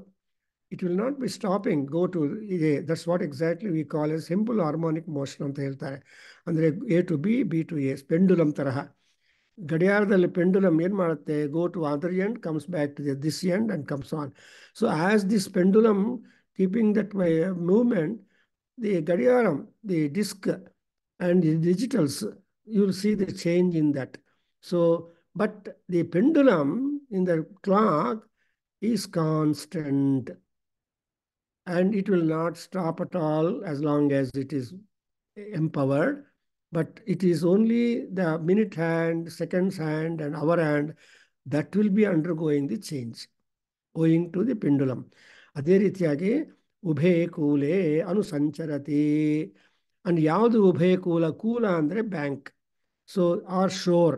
It will not be stopping go to ಇದೆ. That's what exactly we call a simple harmonic motion ಅಂತ ಹೇಳ್ತಾರೆ. ಅಂದರೆ A to B, B to A, pendulum ತರಹ. ಗಡಿಯಾರದಲ್ಲಿ ಪೆಂಡುಲಮ್ ಏನು ಮಾಡುತ್ತೆ, go to other end, comes back to this end and comes on. So as this pendulum keeping that movement, the ಗಡಿಯಾರಂ, the disc and the digitals, you will see the change in that. So, but the pendulum in the clock is constant and it will not stop at all as long as it is empowered. But it is only the minute hand, seconds hand, and hour hand that will be undergoing the change owing to the pendulum. ಅದೇ ರೀತಿಯಾಗಿ ಉಭೇ ಕೂಲೆ ಅನುಸಂಚರತಿ. And ಯಾವುದು ಉಭಯ ಕೂಲ? ಕೂಲ ಅಂದರೆ bank. So R sure,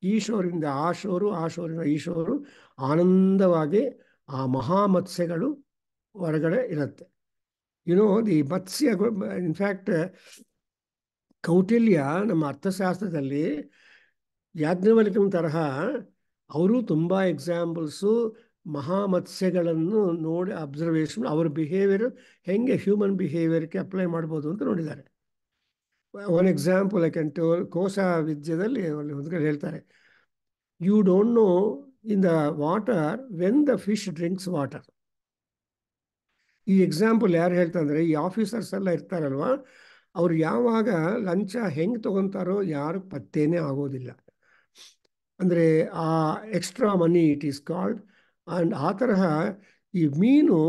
ಈ ಶೋರಿಂದ ಆ ಶೋರು, ಆ ಶೋರಿಂದ ಈ ಶೋರು ಆನಂದವಾಗಿ ಆ ಮಹಾಮತ್ಸ್ಯಗಳು ಹೊರಗಡೆ ಇರುತ್ತೆ. ದಿ ಮತ್ಸ್ಯ, ಇನ್ಫ್ಯಾಕ್ಟ್ ಕೌಟಿಲ್ಯ ನಮ್ಮ ಅರ್ಥಶಾಸ್ತ್ರದಲ್ಲಿ ಯಾಜ್ಞವಲ್ಕ್ಯಂ ತರಹ ಅವರು ತುಂಬ ಎಕ್ಸಾಂಪಲ್ಸು ಮಹಾಮತ್ಸ್ಯಗಳನ್ನು ನೋಡಿ ಅಬ್ಸರ್ವೇಷನ್, ಅವ್ರ ಬಿಹೇವಿಯರ್ ಹೆಂಗೆ ಹ್ಯೂಮನ್ ಬಿಹೇವಿಯರ್ಗೆ ಅಪ್ಲೈ ಮಾಡ್ಬೋದು ಅಂತ ನೋಡಿದ್ದಾರೆ. One example I can tell, ಕೋಶ ವಿದ್ಯೆಯಲ್ಲಿ ಒಂದು ಕಡೆ ಹೇಳ್ತಾರೆ, you don't know in the water when the fish drinks water. ಈ ಎಕ್ಸಾಂಪಲ್ ಯಾರು ಹೇಳ್ತಂದ್ರೆ, ಈ ಆಫೀಸರ್ಸ್ ಎಲ್ಲ ಇರ್ತಾರಲ್ವ, ಅವ್ರು ಯಾವಾಗ ಲಂಚ ಹೆಂಗೆ ತಗೊತಾರೋ ಯಾರು ಪತ್ತೇನೇ ಆಗೋದಿಲ್ಲ. ಅಂದರೆ ಆ extra money it is called. And ಆ ತರಹ ಈ ಮೀನು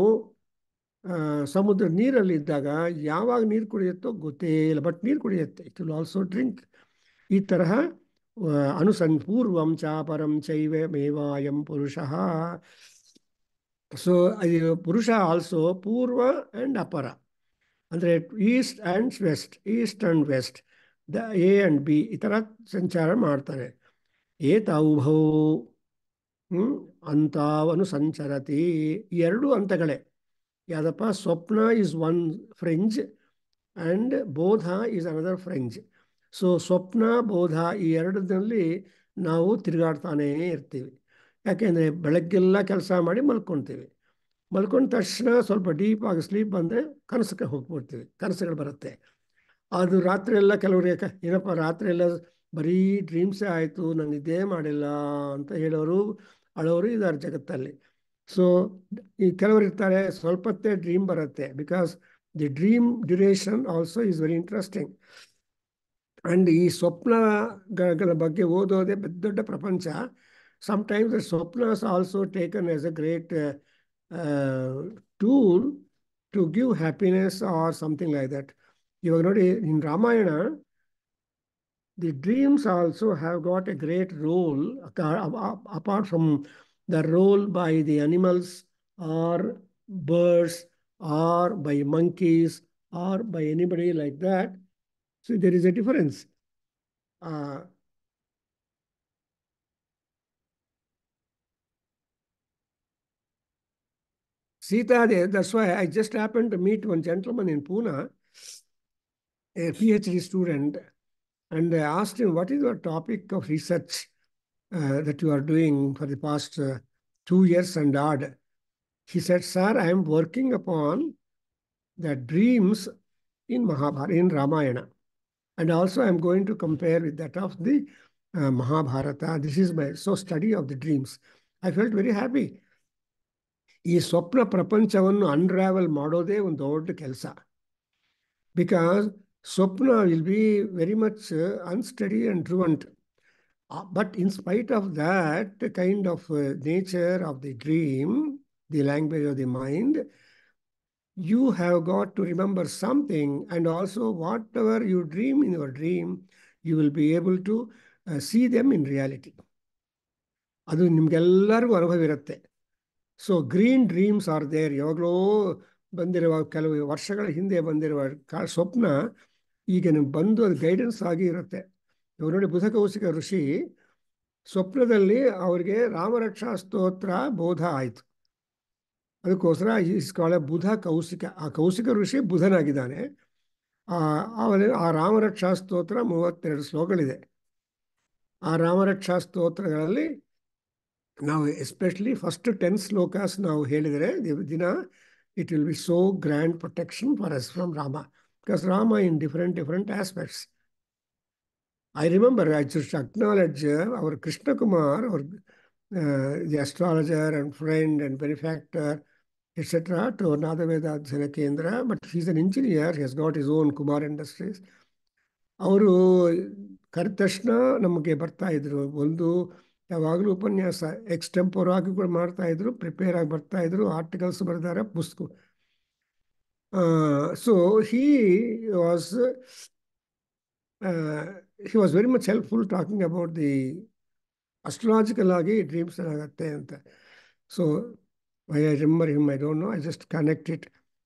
ಸಮುದ್ರ ನೀರಲ್ಲಿ ಇದ್ದಾಗ ಯಾವಾಗ ನೀರು ಕುಡಿಯುತ್ತೋ ಗೊತ್ತೇ ಇಲ್ಲ, ಬಟ್ ನೀರು ಕುಡಿಯುತ್ತೆ. It will also drink. ಈ ತರಹ ಪೂರ್ವಂ ಚಾಪರಂ ಚೈವ ಮೇವಾಯಂ ಪುರುಷಃ. ಸೊ ಪುರುಷ ಆಲ್ಸೋ ಪೂರ್ವ ಆ್ಯಂಡ್ ಅಪರ, ಅಂದರೆ east and west, east and west, the A and B, ಈ ಥರ ಸಂಚಾರ ಮಾಡ್ತಾರೆ. ಏತೌಭೌ ಅಂತಾವನು ಸಂಚರತಿ. ಎರಡು ಹಂತಗಳೇ. ಯಾವ್ದಪ್ಪ? ಸ್ವಪ್ನ ಈಸ್ ಒನ್ ಫ್ರಿಂಜ್ ಆ್ಯಂಡ್ ಬೋಧ ಈಸ್ ಅನದರ್ ಫ್ರಿಂಜ್. ಸೊ ಸ್ವಪ್ನ, ಬೋಧ ಈ ಎರಡರಲ್ಲಿ ನಾವು ತಿರುಗಾಡ್ತಾನೇ ಇರ್ತೀವಿ. ಯಾಕೆಂದರೆ ಬೆಳಗ್ಗೆಲ್ಲ ಕೆಲಸ ಮಾಡಿ ಮಲ್ಕೊಳ್ತೀವಿ. ಮಲ್ಕೊಂಡ ತಕ್ಷಣ ಸ್ವಲ್ಪ ಡೀಪಾಗಿ ಸ್ಲೀಪ್ ಬಂದರೆ ಕನಸಕ್ಕೆ ಹೋಗ್ಬಿಡ್ತೀವಿ, ಕನಸುಗಳು ಬರುತ್ತೆ. ಅದು ರಾತ್ರಿ ಎಲ್ಲ ಕೆಲವರು ಏನಪ್ಪ ರಾತ್ರಿ ಎಲ್ಲ ಬರೀ ಡ್ರೀಮ್ಸೇ ಆಯಿತು, ನಾನು ನಿದ್ದೆ ಮಾಡಿಲ್ಲ ಅಂತ ಹೇಳೋರು ಅಳೋರು ಇದ್ದಾರೆ ಜಗತ್ತಲ್ಲಿ. ಸೊ ಈ ಕೆಲವರು ಇರ್ತಾರೆ ಸ್ವಲ್ಪತ್ತೇ ಡ್ರೀಮ್ ಬರುತ್ತೆ, because the dream duration also is very interesting. And ಈ ಸ್ವಪ್ನಗಳ ಬಗ್ಗೆ ಓದೋದೇ ದೊಡ್ಡ ಪ್ರಪಂಚ. ಸಮ್ಟೈಮ್ಸ್ ದ ಸ್ವಪ್ನಾಸ್ also taken as a great tool to give happiness or something like that. ಇವಾಗ ನೋಡಿ, ಇನ್ Ramayana the dreams also have got a great role, apart from the role by the animals or birds or by monkeys or by anybody like that. So there is a difference. Sita, that's why I just happened to meet one gentleman in Pune, a PhD student, and I asked him, what is your topic of research that you are doing for the past 2 years and odd? He said, sir, I am working upon the dreams in Mahabharata, in Ramayana. And also I am going to compare with that of the Mahabharata. This is my study of the dreams. I felt very happy. ಈ ಸ್ವಪ್ನ ಪ್ರಪಂಚವನ್ನು ಅನ್ರಾವೆಲ್ ಮಾಡೋದೇ ಒಂದು ದೊಡ್ಡ ಕೆಲಸ. Because ಸ್ವಪ್ನ will be very much unsteady and driven. But in spite of that kind of nature of the dream, the language of the mind, you have got to remember something, and also whatever you dream in your dream, you will be able to see them in reality. ಅದು ನಿಮ್ಗೆಲ್ಲರಿಗೂ ಅನುಭವ ಇರುತ್ತೆ. So green dreams are there. ಯಾವಾಗಲೂ ಬಂದಿರುವ, ಕೆಲವು ವರ್ಷಗಳ ಹಿಂದೆ ಬಂದಿರುವ ಸ್ವಪ್ನ ಈಗ ನಿಮ್ಗೆ ಬಂದು ಅದು ಗೈಡೆನ್ಸ್ ಆಗಿ ಇರುತ್ತೆ. ಇವಾಗ ನೋಡಿ, ಬುಧಕೌಶಿಕ ಋಷಿ ಸ್ವಪ್ನದಲ್ಲಿ ಅವರಿಗೆ ರಾಮರಕ್ಷಾ ಸ್ತೋತ್ರ ಬೋಧ ಆಯಿತು. ಅದಕ್ಕೋಸ್ಕರ ಈಸ್ ಕಾಲ್ಡ್ ಬುಧ ಕೌಶಿಕ. ಆ ಕೌಶಿಕ ಋಷಿ ಬುಧನಾಗಿದ್ದಾನೆ. ಆ ರಾಮರಕ್ಷಾ ಸ್ತೋತ್ರ 32 ಶ್ಲೋಕಗಳಿದೆ. ಆ ರಾಮರಕ್ಷಾ ಸ್ತೋತ್ರಗಳಲ್ಲಿ ನಾವು ಎಸ್ಪೆಷಲಿ ಫಸ್ಟ್ 10 ಶ್ಲೋಕಾಸ್ ನಾವು ಹೇಳಿದರೆ ದಿನ it will be so grand protection for us from Rama, because Rama in different aspects. I remember, I just acknowledge our Krishna Kumar, the astrologer and friend and benefactor, etc., to Nadaveda Adhyana Kendra, but he's an engineer, he has got his own Kumar Industries. ಅವರು ಕರೆದ ತಕ್ಷಣ ನಮಗೆ ಬರ್ತಾ ಇದ್ರು. ಒಂದು ಯಾವಾಗಲೂ ಉಪನ್ಯಾಸ extempore ಆಗಿ ಕೂಡ ಮಾಡ್ತಾ ಇದ್ರು, ಪ್ರಿಪೇರ್ ಆಗಿ ಬರ್ತಾ ಇದ್ರು, ಆರ್ಟಿಕಲ್ಸ್ ಬರೆದಾರೆ, ಪುಸ್ತಕ. So he was very much helpful talking about the astrological ಆಗಿ ಡ್ರೀಮ್ಸ್ ಏನಾಗತ್ತೆ ಅಂತ. So why I remember him, I don't know, I just connect it.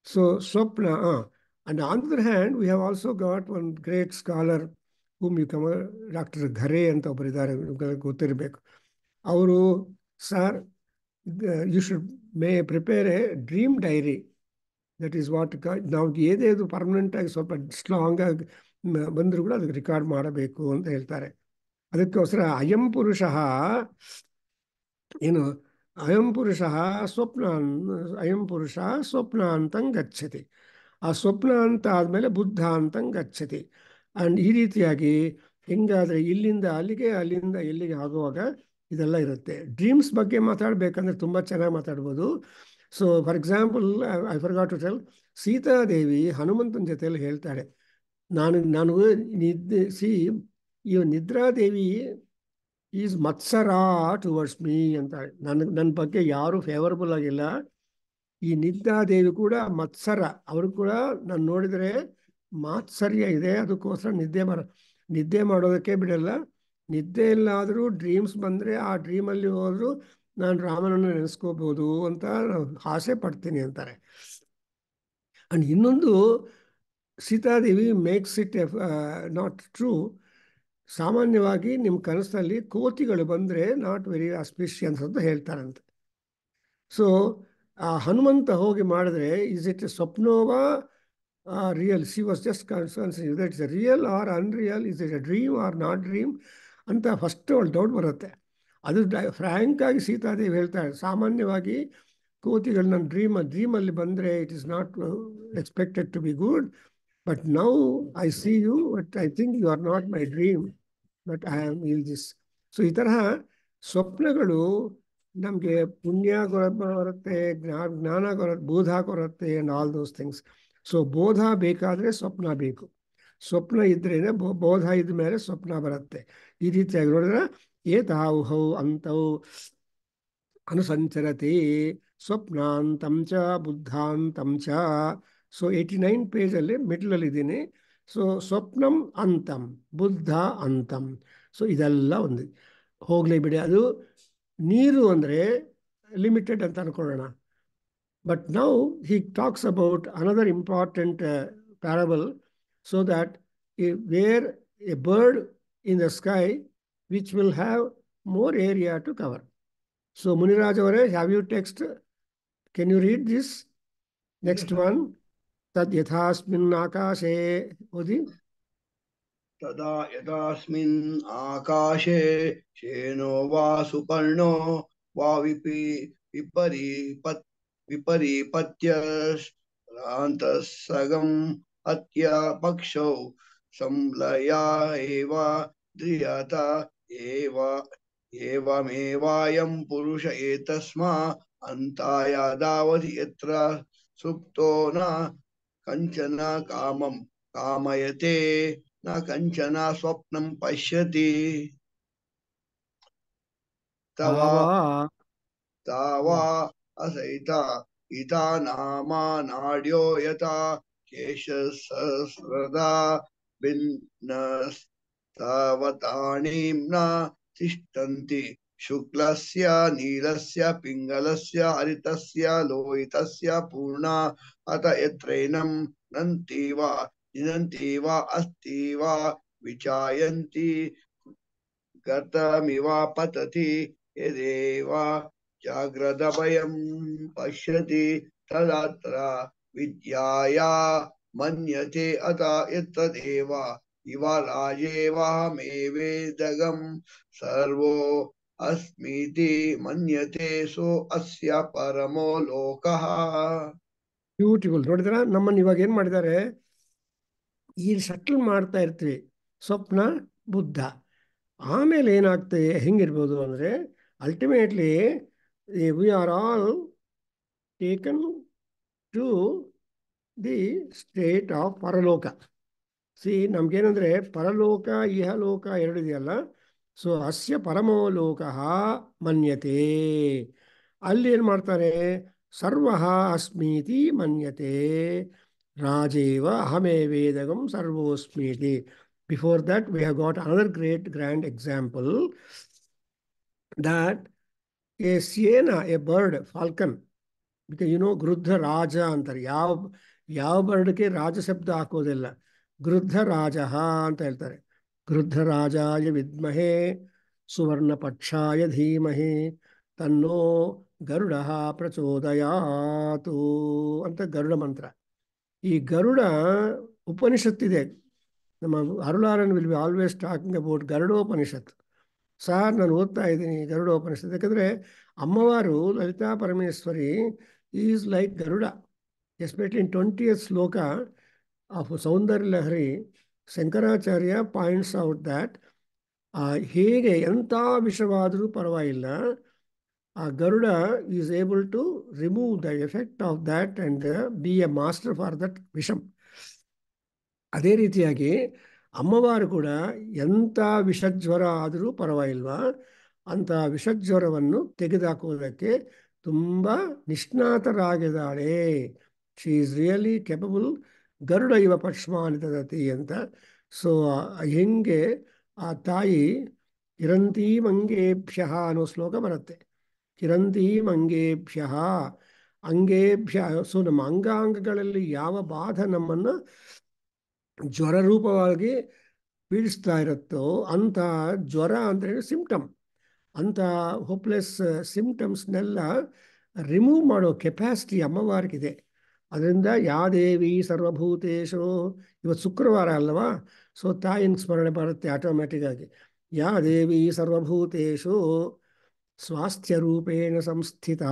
So Swapna, and on the other hand, we have also got one great scholar whom you come, Dr. Ghare ಅಂತ ಒಬ್ಬರು ಇದ್ದಾರೆ, ಗೊತ್ತಿರಬೇಕು. ಅವರು, sir, you should prepare a dream diary. That is what ನಾವು ಏನೇದು permanent ಆಗಿ ಸ್ವಲ್ಪ strong ಆಗಿ ಬಂದರೂ ಕೂಡ ಅದಕ್ಕೆ ರೆಕಾರ್ಡ್ ಮಾಡಬೇಕು ಅಂತ ಹೇಳ್ತಾರೆ. ಅದಕ್ಕೋಸ್ಕರ ಅಯಂ ಪುರುಷ ಏನು ಅಯಂ ಪುರುಷ ಸ್ವಪ್ನ ಅಂತಂ ಗಚ್ಚತಿ. ಆ ಸ್ವಪ್ನ ಅಂತ ಆದಮೇಲೆ ಬುದ್ಧ ಅಂತಂ ಗಚ್ಚತಿ. ಆ್ಯಂಡ್ ಈ ರೀತಿಯಾಗಿ ಹೆಂಗಾದರೆ ಇಲ್ಲಿಂದ ಅಲ್ಲಿಗೆ, ಅಲ್ಲಿಂದ ಎಲ್ಲಿಗೆ ಆಗುವಾಗ ಇದೆಲ್ಲ ಇರುತ್ತೆ. ಡ್ರೀಮ್ಸ್ ಬಗ್ಗೆ ಮಾತಾಡಬೇಕಂದ್ರೆ ತುಂಬ ಚೆನ್ನಾಗಿ ಮಾತಾಡ್ಬೋದು. So for example, I forgot to tell, Sitadevi ಹನುಮಂತನ ಜೊತೆಯಲ್ಲಿ ಹೇಳ್ತಾಳೆ, ನಾನು ಈ Nidradevi is matsara towards me ಅಂತ. ನನ್ನ ಬಗ್ಗೆ ಯಾರೂ ಫೇವರಬಲ್ ಆಗಿಲ್ಲ. ಈ ನಿದ್ರಾದೇವಿ ಕೂಡ ಮತ್ಸರ, ಅವರು ಕೂಡ ನಾನು ನೋಡಿದರೆ ಮಾತ್ಸರ್ಯ ಇದೆ. ಅದಕ್ಕೋಸ್ಕರ ನಿದ್ದೆ ಮಾಡೋದಕ್ಕೆ ಬಿಡಲ್ಲ. ನಿದ್ದೆ ಇಲ್ಲಾದರೂ ಡ್ರೀಮ್ಸ್ ಬಂದರೆ ಆ ಡ್ರೀಮಲ್ಲಿ ಹೋದರೂ ನಾನು ರಾಮನನ್ನು ನೆನೆಸ್ಕೋಬೋದು ಅಂತ ಆಸೆ ಪಡ್ತೀನಿ ಅಂತಾರೆ. ಆ್ಯಂಡ್ ಇನ್ನೊಂದು, Sitadevi makes it not true. ಸಾಮಾನ್ಯವಾಗಿ ನಿಮ್ಮ ಕನಸಲ್ಲಿ ಕೋತಿಗಳು ಬಂದರೆ ನಾಟ್ ವೆರಿ ಆಸ್ಪಿಷಿಯನ್ಸ್ ಅಂತ ಹೇಳ್ತಾರಂತೆ. ಸೊ ಆ ಹನುಮಂತ ಹೋಗಿ ಮಾಡಿದ್ರೆ, ಇಸ್ ಇಟ್ ಸ್ವಪ್ನೋವಾ real? She was just concerns that it's real or unreal, is it a dream or not dream ಅಂತ ಫಸ್ಟ್ ಅವಳು ಡೌಟ್ ಬರುತ್ತೆ. ಅದು ಫ್ರ್ಯಾಂಕ್ ಆಗಿ ಸೀತಾದೇವಿ ಹೇಳ್ತಾಳೆ, ಸಾಮಾನ್ಯವಾಗಿ ಕೋತಿಗಳು ನನ್ನ ಡ್ರೀಮಲ್ಲಿ ಬಂದರೆ it is not expected to be good, but now I see you, but I think you are not my dream, but I am ill this. So ಈ ತರಹ ಸ್ವಪ್ನಗಳು ನಮಗೆ ಪುಣ್ಯ ಬರುತ್ತೆ, ಜ್ಞಾನ ಬೋಧ ಕೊರುತ್ತೆ, and all those things. So ಬೋಧ ಬೇಕಾದರೆ ಸ್ವಪ್ನ ಬೇಕು, ಸ್ವಪ್ನ ಇದ್ರೇನೆ ಬೋಧ ಇದ್ದ ಮೇಲೆ ಸ್ವಪ್ನ ಬರುತ್ತೆ. ಈ ರೀತಿಯಾಗಿ ನೋಡಿದ್ರೆ ಏತಾವುಹೌ ಅಂತೌ ಅನುಸಂಚರತೆ ಸ್ವಪ್ನಾಂತಂ ಚ ಬುದ್ಧಾಂತಂ ಚ. ಸೊ 89 ಪೇಜಲ್ಲಿ ಮಿಡ್ಲಲ್ಲಿದ್ದೀನಿ. ಸೊ ಸ್ವಪ್ನಂ ಅಂತಂ, ಬುದ್ಧ ಅಂತಂ. ಸೊ ಇದೆಲ್ಲ ಒಂದು ಹೋಗಲಿ ಬಿಡಿ. ಅದು ನೀರು ಅಂದರೆ ಲಿಮಿಟೆಡ್ ಅಂತ ಅನ್ಕೊಳ್ಳೋಣ. But now he talks about another important parable, so that where a bird in the sky which will have more area to cover. So Muniraj avare, have you text? Can you read this? Next one. Tad yathasmin akashe odi. Tada yathasmin akashe sheno va suparno va viparipatyas rantasagam atya paksho samlaya eva driyata एवमेवायं पुरुष एतस्मा अन्तायादावधि यत्र सुप्तो न कंचन कामं कामयते न कंचन स्वप्नं पश्यति तावा असैता इता नामा नाड्यो यथा केशसहस्रदा भिन्नस्तावताणीम्ना तिष्ठन्ति शुक्लस्य नीलस्य पिङ्गलस्य हरितस्य लोहितस्य पूर्णा अत यत्रैनं नन्ति वा जिनन्ति वा अस्ति वा विचायन्ति ಗತಮಿವ ಪತತಿ ಯದೇವ ಜಾಗ್ರದಭಯಂ ಪಶ್ಯತಿ ತದತ್ರ ವಿದ್ಯಾಯಾ ಮನ್ಯತೆ ಅತ ಎತ್ತದೇವ ಇವ ರಾಜೇವಾಹಮೇವೇದಗಂ ಸರ್ವೋ ಅಸ್ಮೀತಿ ಮನ್ಯತೆ ಸೋ ಅಸ್ಯ ಪರಮೋ ಲೋಕಃ. ಬ್ಯೂಟಿಫುಲ್. ನೋಡಿದ್ರ ನಮ್ಮನ್ನು ಇವಾಗ ಏನ್ ಮಾಡಿದ್ದಾರೆ, ಈ ಸೆಟ್ಲ್ ಮಾಡ್ತಾ ಇರ್ತೀವಿ ಸ್ವಪ್ನ ಬುದ್ಧ. ಆಮೇಲೆ ಏನಾಗ್ತದೆ, ಹೆಂಗಿರ್ಬೋದು ಅಂದರೆ ultimately we are all taken to the state of paraloka. See ನಮ್ಗೇನಂದ್ರೆ ಪರಲೋಕ ಇಹಲೋಕ ಎರಡು ಇದೆಯಲ್ಲ. ಸೊ ಅಸ್ಯ ಪರಮೋ ಲೋಕ ಮನ್ಯತೆ. ಅಲ್ಲಿ ಏನು ಮಾಡ್ತಾರೆ, ಸರ್ವ ಅಸ್ಮೀತಿ ಮನ್ಯತೆ ರಾಜೇವ ಅಹಮೇವೇದಗಂ ಸರ್ವೋಸ್ಮೀತಿ. Before that, we have got another great grand example that a siena, a bird, falcon, because ಗೃದ್ಧ ರಾಜ ಅಂತಾರೆ. ಯಾವ ಬರ್ಡ್ಗೆ ರಾಜ ಶಬ್ದ ಹಾಕೋದಿಲ್ಲ, ಗೃದ್ಧ ರಾಜ ಅಂತ ಹೇಳ್ತಾರೆ. ಗೃದ್ಧ ರಾಜಾಯ ವಿದ್ಮಹೇ ಸುವರ್ಣ ಪಕ್ಷಾಯ ಧೀಮಹಿ ತನ್ನೋ ಗರುಡ ಪ್ರಚೋದಯಾತು ಅಂತ ಗರುಡ ಮಂತ್ರ. ಈ ಗರುಡ ಉಪನಿಷತ್ತಿದೆ. ನಮ್ಮ Arularan will be always talking about Garudopanishad. Sir ನಾನು ಓದ್ತಾ ಇದ್ದೀನಿ ಗರುಡೋಪನಿಷತ್. ಯಾಕಂದರೆ ಅಮ್ಮವಾರು Lalita Parameshwari is like Garuda. Especially in 20th shloka of Saundarya Lahari, Shankaracharya points out that ಹೇಗೆ ಎಂಥ ವಿಷವಾದರೂ ಪರವಾಗಿಲ್ಲ, ಆ Garuda is able to remove the effect of that and be a master for that ವಿಷಮ್. ಅದೇ ರೀತಿಯಾಗಿ ಅಮ್ಮವಾರು ಕೂಡ ಎಂಥ ವಿಷಜ್ವರ ಆದರೂ ಪರವಾಗಿಲ್ವಾ, ಅಂಥ ವಿಷಜ್ವರವನ್ನು ತೆಗೆದುಹಾಕುವುದಕ್ಕೆ ತುಂಬ ನಿಷ್ಣಾತರಾಗಿದ್ದಾಳೆ. She is really capable. Garuda ಇವ ಪಕ್ಷ್ಮಾನಿ ದದತಿ ಅಂತ. ಸೊ ಹೆಂಗೆ ಆ ತಾಯಿ ಕಿರಂತೀ ಮಂಗೇಭ್ಯ ಅನ್ನೋ ಶ್ಲೋಕ ಬರುತ್ತೆ. ಕಿರಂತೀ ಮಂಗೇಭ್ಯ ಅಂಗೇಭ್ಯ. ಸೊ ನಮ್ಮ ಅಂಗಾಂಗಗಳಲ್ಲಿ ಯಾವ ಬಾಧ ನಮ್ಮನ್ನು ಜ್ವರ ರೂಪವಾಗಿ ಪೀಡಿಸ್ತಾ ಇರುತ್ತೋ ಅಂಥ ಜ್ವರ ಅಂದರೆ ಸಿಂಪ್ಟಮ್, ಅಂಥ ಹೋಪ್ಲೆಸ್ ಸಿಂಪ್ಟಮ್ಸ್ನೆಲ್ಲ ರಿಮೂವ್ ಮಾಡೋ ಕೆಪಾಸಿಟಿ ಅಮ್ಮವಾರಿಗಿದೆ. ಅದರಿಂದ ಯಾ ದೇವಿ ಸರ್ವಭೂತೇಶು, ಇವತ್ತು ಶುಕ್ರವಾರ ಅಲ್ವಾ, ಸೊ ತಾಯಿನ ಸ್ಮರಣೆ ಬರುತ್ತೆ ಆಟೋಮ್ಯಾಟಿಕ್ಕಾಗಿ. ಯಾ ದೇವಿ ಸರ್ವಭೂತೇಶು ಸ್ವಾಸ್ಥ್ಯ ರೂಪೇಣ ಸಂಸ್ಥಿತ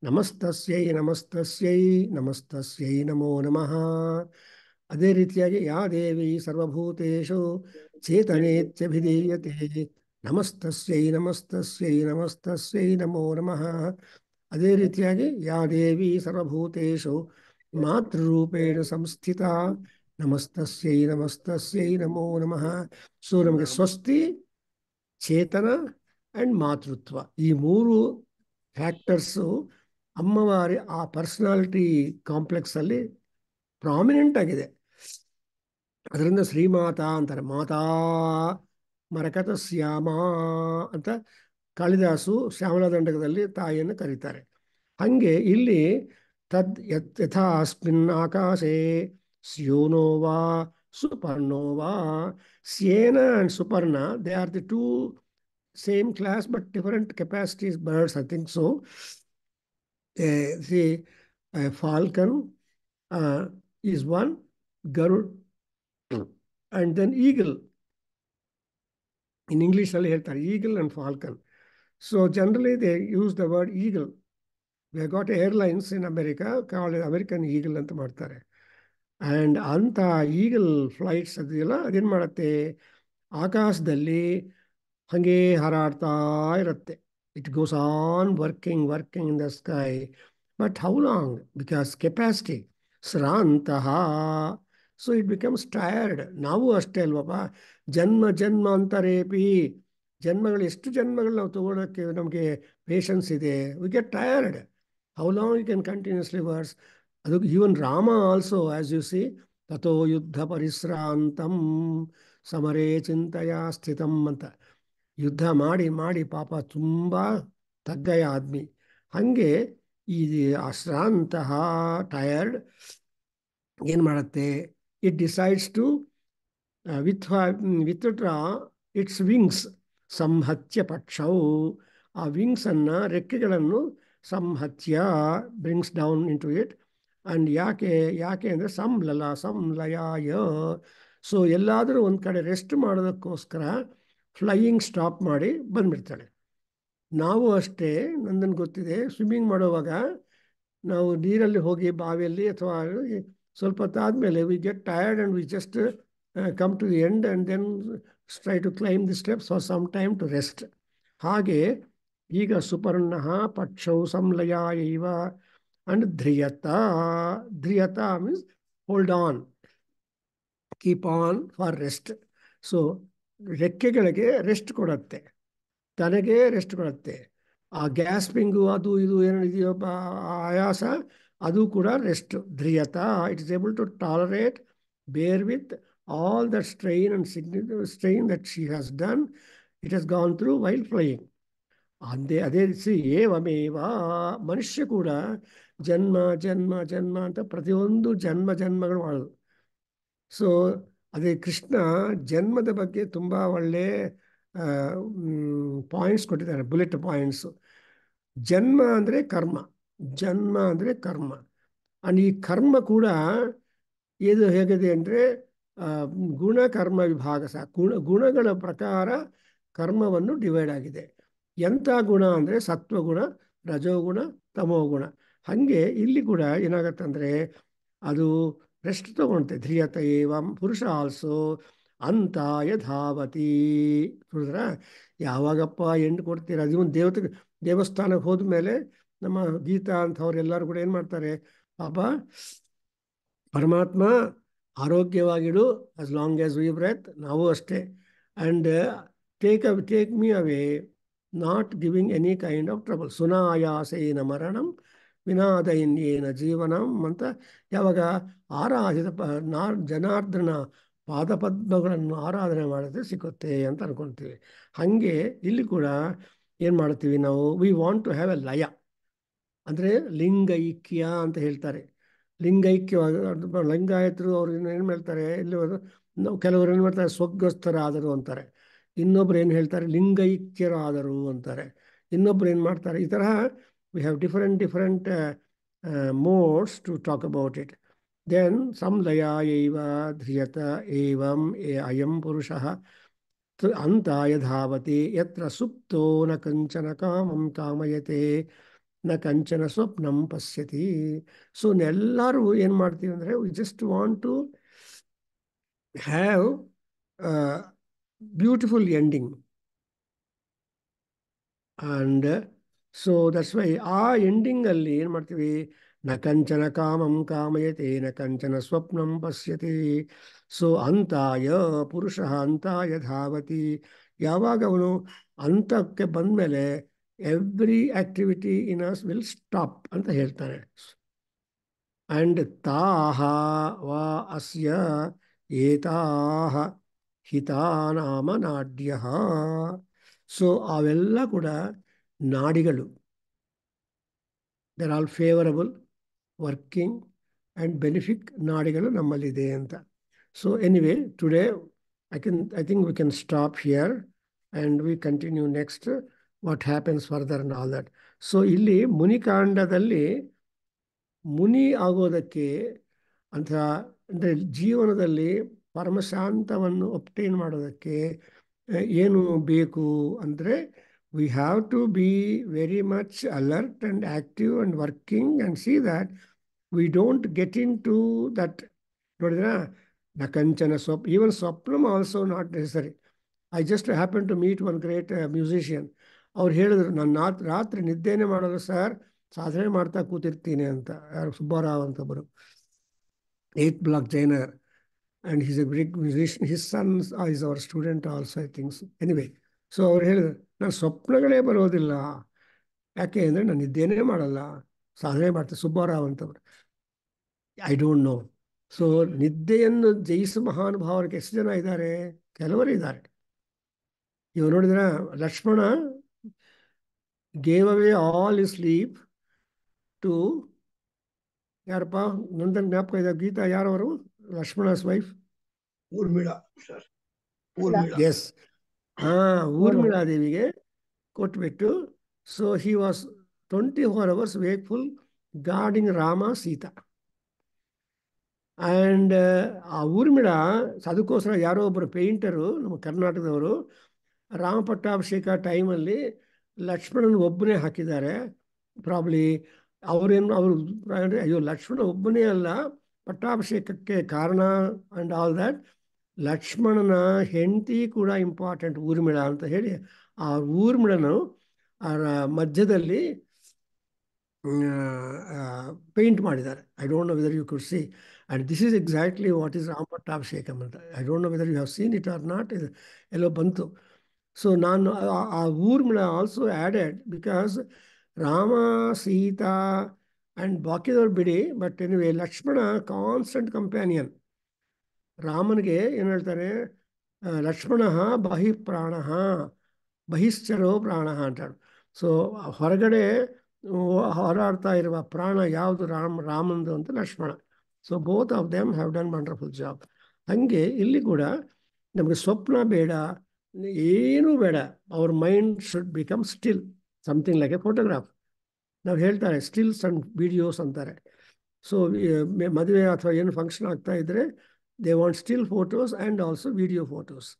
ನಮಸ್ತಸ್ಯೈ ನಮಸ್ತಸ್ಯೈ ನಮಸ್ತಸ್ಯೈ ನಮೋ ನಮಃ. ಅದೇ ರೀತಿಯಾಗಿ ಯಾ ದೇವಿ ಸರ್ವಭೂತೇಶು ಚೇತನೇತ್ಯಭಿಧೀಯತೆ ನಮಸ್ತಸ್ಯೈ ನಮಸ್ತಸ್ಯೈ ನಮಸ್ತಸ್ಯೈ ನಮೋ ನಮಃ. ಅದೇ ರೀತಿಯಾಗಿ ಯಾ ದೇವಿ ಸರ್ವಭೂತೇಶು ಮಾತೃರೂಪೇಣ ಸಂಸ್ಥಿತ ನಮಸ್ತಸ್ಯೈ ನಮಸ್ತಸ್ಯೈ ನಮೋ ನಮಃ. ಸೊ ನಮಗೆ ಸ್ವಸ್ತಿ, ಚೇತನ ಆ್ಯಂಡ್ ಮಾತೃತ್ವ, ಈ ಮೂರು ಫ್ಯಾಕ್ಟರ್ಸು ಅಮ್ಮವಾರಿ ಆ ಪರ್ಸನಾಲಿಟಿ ಕಾಂಪ್ಲೆಕ್ಸಲ್ಲಿ ಪ್ರಾಮಿನೆಂಟ್ ಆಗಿದೆ. ಅದರಿಂದ ಶ್ರೀಮಾತಾ ಅಂತಾರೆ. ಮಾತಾ ಮರಕತ ಶ್ಯಾಮ ಅಂತ ಕಾಳಿದಾಸು ಶ್ಯಾಮಲಾದಂಡಕದಲ್ಲಿ ತಾಯಿಯನ್ನು ಕರೀತಾರೆ. ಹಾಗೆ ಇಲ್ಲಿ ತದ್ ಯಥಾ ಅಸ್ಮಿನ್ ಆಕಾಶೇ ಸ್ಯೋನೋ ವಾ ಸುಪರ್ಣೋ ವಾ. ಸ್ಯೇನ ಆ್ಯಂಡ್ ಸುಪರ್ಣ, they are the two same class but different capacities birds, I think so. See, a falcon is one, Garud, and then eagle. In English, they have eagle and falcon. So generally, they use the word eagle. We have got airlines in America called American Eagle ಅಂತ ಮಾಡ್ತಾರೆ. And ಅಂಥ eagle flights ಅದೆಲ್ಲ ಅದೇನು ಮಾಡುತ್ತೆ, ಆಕಾಶದಲ್ಲಿ ಹಾಗೆ ಹಾರಾಡ್ತಾ ಇರುತ್ತೆ. It goes on working in the sky. But how long? Because capacity ಶ್ರಾಂತಃ. So it becomes tired. ನಾವು ಅಷ್ಟೇ ಅಲ್ವಪ್ಪ, ಜನ್ಮಾಂತರೇಪಿ, ಜನ್ಮಗಳು ಎಷ್ಟು ಜನ್ಮಗಳು ನಾವು ತಗೊಳ್ಳೋಕ್ಕೆ ನಮಗೆ ಪೇಷನ್ಸ್ ಇದೆ. We get tired. How long you can continuously works. ಅದು even Rama also, as you see, ತಥೋ ಯುದ್ಧ ಪರಿಶ್ರಾಂತಂ ಸಮರೇ ಚಿಂತೆಯ ಸ್ಥಿತಂ ಅಂತ. ಯುದ್ಧ ಮಾಡಿ ಪಾಪ ತುಂಬ ತಗ್ಗಯ ಆದ್ಮಿ. ಹಾಗೆ ಈ ಅಶ್ರಾಂತಹ ಟಯರ್ಡ್ ಏನು ಮಾಡುತ್ತೆ, it decides to withdraw its wings ಸಂಹತ್ಯ ಪಕ್ಷವು ಆ ವಿಂಗ್ಸನ್ನು ರೆಕ್ಕೆಗಳನ್ನು ಸಂಹತ್ಯ brings down into it. And ಯಾಕೆ ಅಂದರೆ ಸಂಲಯಾಯ. ಸೊ ಎಲ್ಲಾದರೂ ಒಂದು ಕಡೆ ರೆಸ್ಟ್ ಮಾಡೋದಕ್ಕೋಸ್ಕರ ಫ್ಲೈಯಿಂಗ್ ಸ್ಟಾಪ್ ಮಾಡಿ ಬಂದ್ಬಿಡ್ತಾಳೆ. ನಾವು ಅಷ್ಟೇ, ನಂದನ್ನು ಗೊತ್ತಿದೆ, ಸ್ವಿಮ್ಮಿಂಗ್ ಮಾಡುವಾಗ ನಾವು ನೀರಲ್ಲಿ ಹೋಗಿ ಬಾವಿಯಲ್ಲಿ ಅಥವಾ ಸ್ವಲ್ಪ ಹೊತ್ತಾದಮೇಲೆ we get tired and we just come to the end and then try to climb the steps for some time to rest. ಹಾಗೆ ಈಗ ಸುಪರ್ಣಃ ಪಕ್ಷೌ ಸಂಲಯಾಯ ಇವ ಅಂಡ್ ಧ್ರಿಯತ means hold on, keep on for rest. So ರೆಕ್ಕೆಗಳಿಗೆ rest ಕೊಡುತ್ತೆ, ತನಗೆ rest ಕೊಡುತ್ತೆ. ಆ ಗ್ಯಾಸ್ಪಿಂಗು ಅದು ಇದು ಏನಿದೆಯೋ ಆಯಾಸ ಅದು ಕೂಡ ರೆಸ್ಟ್. ಧ್ರಿಯತ, it is able to tolerate, bear with all that strain and strain that she has done, it has gone through while flying. ಅದೇ ರೀತಿ ಏವಮೇವ ಮನುಷ್ಯ ಕೂಡ ಜನ್ಮ ಜನ್ಮ ಜನ್ಮ ಅಂತ ಪ್ರತಿಯೊಂದು ಜನ್ಮಗಳು ಮಾಡೋದು. ಸೊ ಅದೇ ಕೃಷ್ಣ ಜನ್ಮದ ಬಗ್ಗೆ ತುಂಬ ಒಳ್ಳೆ ಪಾಯಿಂಟ್ಸ್ ಕೊಟ್ಟಿದ್ದಾರೆ, ಬುಲೆಟ್ ಪಾಯಿಂಟ್ಸು. ಜನ್ಮ ಅಂದರೆ ಕರ್ಮ, ಜನ್ಮ ಅಂದರೆ ಕರ್ಮ. ಅಂಡ್ ಈ ಕರ್ಮ ಕೂಡ ಇದು ಹೇಗಿದೆ ಅಂದರೆ ಗುಣ ಕರ್ಮ ವಿಭಾಗ ಸಹ ಗುಣಗಳ ಪ್ರಕಾರ ಕರ್ಮವನ್ನು ಡಿವೈಡ್ ಆಗಿದೆ. ಎಂಥ ಗುಣ ಅಂದರೆ ಸತ್ವಗುಣ, ರಜೋಗುಣ, ತಮೋಗುಣ. ಹಾಗೆ ಇಲ್ಲಿ ಕೂಡ ಏನಾಗತ್ತಂದರೆ ಅದು ರೆಸ್ಟ್ ತಗೊಳುತ್ತೆ. ಧ್ರಿಯತ ಏವಂ ಪುರುಷ ಆಲ್ಸೋ ಅಂತಾಯ ಧಾವತಿ. ನೋಡಿದ್ರ ಯಾವಾಗಪ್ಪ ಎಂಡು ಕೊಡ್ತೀರ? ಅದು ದೇವಸ್ಥಾನಕ್ಕೆ ಹೋದ ಮೇಲೆ ನಮ್ಮ ಗೀತಾ ಅಂಥವ್ರು ಎಲ್ಲರೂ ಕೂಡ ಏನು ಮಾಡ್ತಾರೆ, ಪಾಪ ಪರಮಾತ್ಮ ಆರೋಗ್ಯವಾಗಿಡು, as long as we breathe. ನಾವು ಅಷ್ಟೇ. And take me away, not giving any kind of trouble. ಸುನಾಯಾಸೇನ ಮರಣಂ ವಿನಾದೈನ್ಯೇನ ಜೀವನಂ ಅಂತ ಯಾವಾಗ ಜನಾರ್ದನ ಪಾದಪದ್ಮಗಳನ್ನು ಆರಾಧನೆ ಮಾಡಿದ್ರೆ ಸಿಗುತ್ತೆ ಅಂತ ಅನ್ಕೊಳ್ತೀವಿ. ಹಾಗೆ ಇಲ್ಲಿ ಕೂಡ ಏನು ಮಾಡ್ತೀವಿ ನಾವು, we want to have a laya, ಅಂದರೆ ಲಿಂಗೈಕ್ಯ ಅಂತ ಹೇಳ್ತಾರೆ. ಲಿಂಗಾಯತರು ಅವ್ರು ಏನು ಹೇಳ್ತಾರೆ, ಇಲ್ಲಿ ನಾವು ಕೆಲವರು ಏನು ಮಾಡ್ತಾರೆ, ಸ್ವಗ್ಗಸ್ಥರಾದರು ಅಂತಾರೆ. ಇನ್ನೊಬ್ರು ಏನು ಹೇಳ್ತಾರೆ, ಲಿಂಗೈಕ್ಯರಾದರು ಅಂತಾರೆ. ಇನ್ನೊಬ್ರು ಏನು ಮಾಡ್ತಾರೆ, ಈ ತರಹ we have different modes to talk about it. Then ಸಂಲಯಾಯೈವ ಧ್ರಿಯತ ಏವಂ ಅಯಂ ಪುರುಷಃ ಅಂತಾಯ ಧಾವತಿ ಯತ್ರ ಸುಪ್ತೋ ನ ಕಂಚನ ಕಾಮಂ ಕಾಮಯತೆ ನ ಕಂಚನ ಸ್ವಪ್ನಂ ಪಶ್ಯತಿ. ಸೊ ಎಲ್ಲರೂ ಏನು ಮಾಡ್ತೀವಿ ಅಂದರೆ we just want to have beautiful ending. And so that's why ಆ ಎಂಡಿಂಗಲ್ಲಿ ಏನು ಮಾಡ್ತೀವಿ, ನ ಕಂಚನ ಕಾಮಂ ಕಾಮಯತೆ ನ ಕಂಚನ ಸ್ವಪ್ನಂ ಪಶ್ಯತಿ. ಸೊ ಅಂತಾಯ ಪುರುಷ ಅಂತಾಯ ಧಾವತಿ. ಯಾವಾಗ ಅವನು ಅಂತಕ್ಕೆ ಬಂದಮೇಲೆ every activity in us will stop ಅಂತ ಹೇಳ್ತಾನೆ. ಆ್ಯಂಡ್ ತಾಹ ವಾ ಅಸ್ಯ ಏತಾಹ ಹಿತಾನಾಮ ನಾಡ್ಯಃ. ಸೊ ಅವೆಲ್ಲ ಕೂಡ ನಾಡಿಗಳು, they're all favourable, working and benefic ನಾಡಿಗಳು ನಮ್ಮಲ್ಲಿದೆ ಅಂತ. So anyway today I think we can stop here and we continue next what happens further and all that. So ಇಲ್ಲಿ ಮುನಿಕಾಂಡದಲ್ಲಿ ಮುನಿ ಆಗೋದಕ್ಕೆ ಅಂತ ಅಂದರೆ ಜೀವನದಲ್ಲಿ ಪರಮಶಾಂತವನ್ನು ಒಬ್ಟೈನ್ ಮಾಡೋದಕ್ಕೆ ಏನು ಬೇಕು ಅಂದರೆ we have to be very much alert and active and working and see that we don't get into that. ನೋಡಿದ್ರಾ, ನ ಕಂಚನ ಈವನ್ ಸ್ವಪ್ನಮ್ also not necessary. I just happen to meet one great musician. ಅವ್ರು ಹೇಳಿದ್ರು, ನಾನು ರಾತ್ರಿ ನಿದ್ದೆನೇ ಮಾಡೋದು sir, ಸಾಧನೆ ಮಾಡ್ತಾ ಕೂತಿರ್ತೀನಿ ಅಂತ. ಯಾರು, ಸುಬ್ಬಾರಾವ್ ಅಂತ ಒಬ್ಬರು, 8th Block Jainer, and he's a great musician. His son is our student also, I think so. Anyway, so ಅವ್ರು ಹೇಳಿದ್ರು, ನಾನು ಸ್ವಪ್ನಗಳೇ ಬರೋದಿಲ್ಲ. ಯಾಕೆ ಅಂದರೆ ನಾನು ನಿದ್ದೆನೇ ಮಾಡಲ್ಲ, ಸಾಧನೆ ಮಾಡ್ತೀನಿ. ಸುಬ್ಬಾರಾವ್ ಅಂತವ್ರು, ಐ ಡೋಂಟ್ ನೋ. ಸೊ ನಿದ್ದೆಯನ್ನು ಜಯಿಸುವ ಮಹಾನುಭಾವರಿಗೆ ಎಷ್ಟು ಜನ ಇದ್ದಾರೆ? ಕೆಲವರು ಇದ್ದಾರೆ. ಇವಾಗ ನೋಡಿದ್ರೆ Lakshmana gave away all his sleep to ಯಾರಪ್ಪ, ನಂದನ್ ಜ್ಞಾಪಕ ಇದೆ, ಗೀತಾ ಯಾರವರು? Lakshmana's wife Urmila sir, Urmila. Yes, ಊರ್ಮಿಳಾದೇವಿಗೆ ಕೊಟ್ಬಿಟ್ಟು, so he was 24 hours wakeful guarding Rama Sita. And ಆ ಊರ್ಮಿಳ ಅದಕ್ಕೋಸ್ಕರ ಯಾರೋ ಒಬ್ಬರು ಪೇಂಟರು ನಮ್ಮ ಕರ್ನಾಟಕದವರು ರಾಮ ಪಟ್ಟಾಭಿಷೇಕ ಟೈಮಲ್ಲಿ ಲಕ್ಷ್ಮಣನ ಒಬ್ಬನೇ ಹಾಕಿದ್ದಾರೆ. ಪ್ರಾಬ್ಲಿ ಅವರು ಅಯ್ಯೋ ಲಕ್ಷ್ಮಣ ಒಬ್ಬನೇ ಅಲ್ಲ ಪಟ್ಟಾಭಿಷೇಕಕ್ಕೆ ಕಾರಣ ಆ್ಯಂಡ್ ಆಲ್ ದ್ಯಾಟ್, ಲಕ್ಷ್ಮಣನ ಹೆಂಡತಿ ಕೂಡ ಇಂಪಾರ್ಟೆಂಟ್ ಊರ್ಮಿಳ ಅಂತ ಹೇಳಿ ಆ ಊರ್ಮಿಳನು ಮಧ್ಯದಲ್ಲಿ ಪೇಂಟ್ ಮಾಡಿದ್ದಾರೆ. I don't know whether you could see, and this is exactly what is Rama Pattabhishekam ಅಂತ. I don't know whether you have seen it or not, ಎಲ್ಲೋ ಬಂತು. ಸೊ ನಾನು ಆ Urmila also added because Rama Sita and ಬಾಕಿದವ್ರು ಬಿಡಿ, but anyway Lakshmana constant companion. ರಾಮನಿಗೆ ಏನು ಹೇಳ್ತಾರೆ, ಲಕ್ಷ್ಮಣ ಬಹಿಃಪ್ರಾಣ ಬಹಿಶ್ಚರೋ ಪ್ರಾಣ ಅಂತಾడు. ಸೊ ಹೊರಗಡೆ ಹೋರಾಡ್ತಾ ಇರುವ ಪ್ರಾಣ ಯಾವುದು ರಾಮಂದು ಅಂತ Lakshmana. So both of them have done wonderful job. ಹಾಗೆ ಇಲ್ಲಿ ಕೂಡ ನಮಗೆ ಸ್ವಪ್ನ ಬೇಡ, ಏನೂ ಬೇಡ. Our mind should become still, something like a photograph. ನಾವು ಹೇಳ್ತಾರೆ ಸ್ಟಿಲ್ಸ್ ಆ್ಯಂಡ್ ವಿಡಿಯೋಸ್ ಅಂತಾರೆ. ಸೊ ಮದುವೆ ಅಥವಾ ಏನು ಫಂಕ್ಷನ್ ಆಗ್ತಾ ಇದ್ದರೆ they want still photos and also video photos.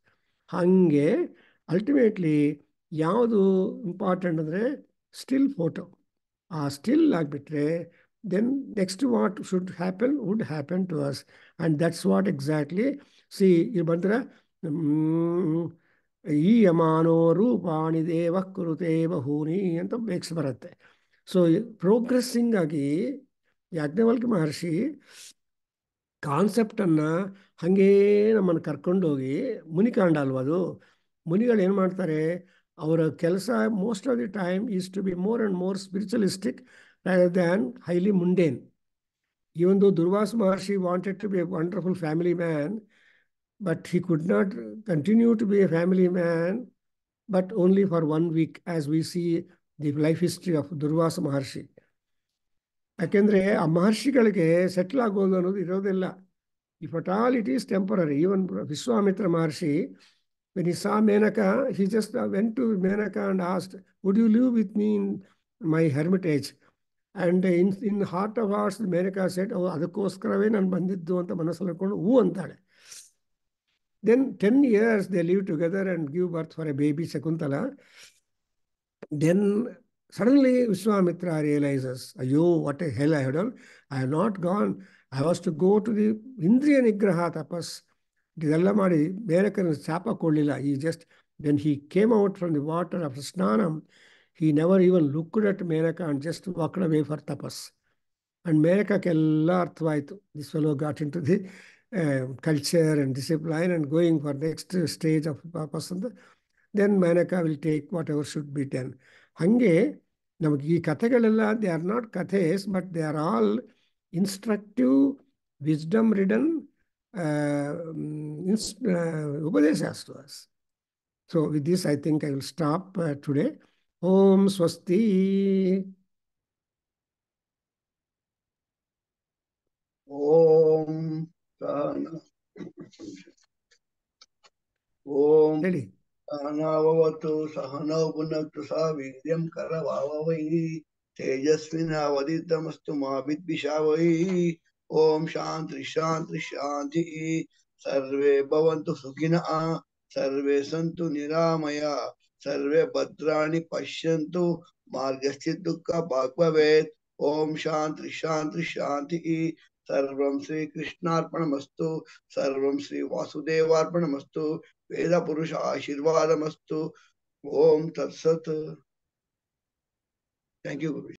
ಹಾಗೆ ಅಲ್ಟಿಮೇಟ್ಲಿ ಯಾವುದು ಇಂಪಾರ್ಟೆಂಟ್ ಅಂದರೆ ಸ್ಟಿಲ್ ಫೋಟೋ. ಆ ಸ್ಟಿಲ್ ಆಗಿಬಿಟ್ರೆ then next what should happen would happen to us, and that's what exactly C ಇದು ಬಂದರೆ ಈ ಯಮಾನೋ ರೂಪಾಣಿ ದೇವ ಕುರುತೆ ಬಹೂನಿ ಅಂತ ಬೇಕ್ಸ್ ಬರುತ್ತೆ. ಸೊ ಪ್ರೋಗ್ರೆಸ್ಸಿಂಗ್ ಆಗಿ ಯಾಜ್ಞವಲ್ಕ್ಯ ಮಹರ್ಷಿ ಕಾನ್ಸೆಪ್ಟನ್ನು ಹಾಗೇ ನಮ್ಮನ್ನು ಕರ್ಕೊಂಡೋಗಿ, ಮುನಿಕಾಂಡ ಅಲ್ವ ಅದು, ಮುನಿಗಳು ಏನು ಮಾಡ್ತಾರೆ, ಅವರ ಕೆಲಸ most of the time is to be more and more spiritualistic rather than highly mundane. Even though Durvasa Maharshi wanted to be a wonderful family man, but he could not continue to be a family man, but only for 1 week, as we see the life history of Durvasa Maharshi. ಯಾಕೆಂದರೆ ಆ ಮಹರ್ಷಿಗಳಿಗೆ settle ಆಗೋದು ಅನ್ನೋದು ಇರೋದಿಲ್ಲ. If at all it is temporary. Even Vishwamitra Maharshi, when he saw Menaka, he just went to Menaka and asked, would you live with me in my hermitage? And in the heart of hearts, Menaka said, ಅದಕ್ಕೋಸ್ಕರವೇ ನಾನು ಬಂದಿದ್ದು ಅಂತ ಮನಸ್ಸಲ್ಲಿ ಹೇಳ್ಕೊಂಡು ಹೂ ಅಂತಾಳೆ. Then 10 years they live together and give birth for a baby, Shakuntala. Then suddenly Vishwamitra realizes, ayyo, what a hell I have done. I have not gone. I was to go to the Indriya Nigraha tapas. ಇದೆಲ್ಲ ಮಾಡಿ ಮೇನಕನ ಶಾಪ ಕೊಡಲಿಲ್ಲ. ಈ just when he came out from the water after Snanam, he never even looked at Menaka and just walked away for tapas. And Menakakeಲ್ಲ ಅರ್ಥವಾಯಿತು. This fellow got into the culture and discipline and going for next stage of tapas. Then Menaka will take whatever should be done. ಹಾಗೆ ನಮಗೆ ಈ ಕಥೆಗಳೆಲ್ಲ they are not ಕಥೆಸ್, but they are all instructive, wisdom ridden Upadeshas to us. So with this, I think I will stop today. Om Swasti. Om Om Anavavatu Sahanau Punaktu Savidyam Karavavai Tejasvinavaditamastu Mabidvishavai. Om Shanti Shanti Shanti. Sarve Bhavantu Sukhina, Sarve Santu Niramaya, Sarve Bhadrani Pashyantu, Margasthi Dukkha Bhagvavet. Om Shanti Shanti Shanti. Sarvam Sri Krishnarpanamastu, Sarvam Sri Vasudevarpanamastu, Veda Purusha Ashirvadamastu. Om Tat Sat. Thank you, Guru.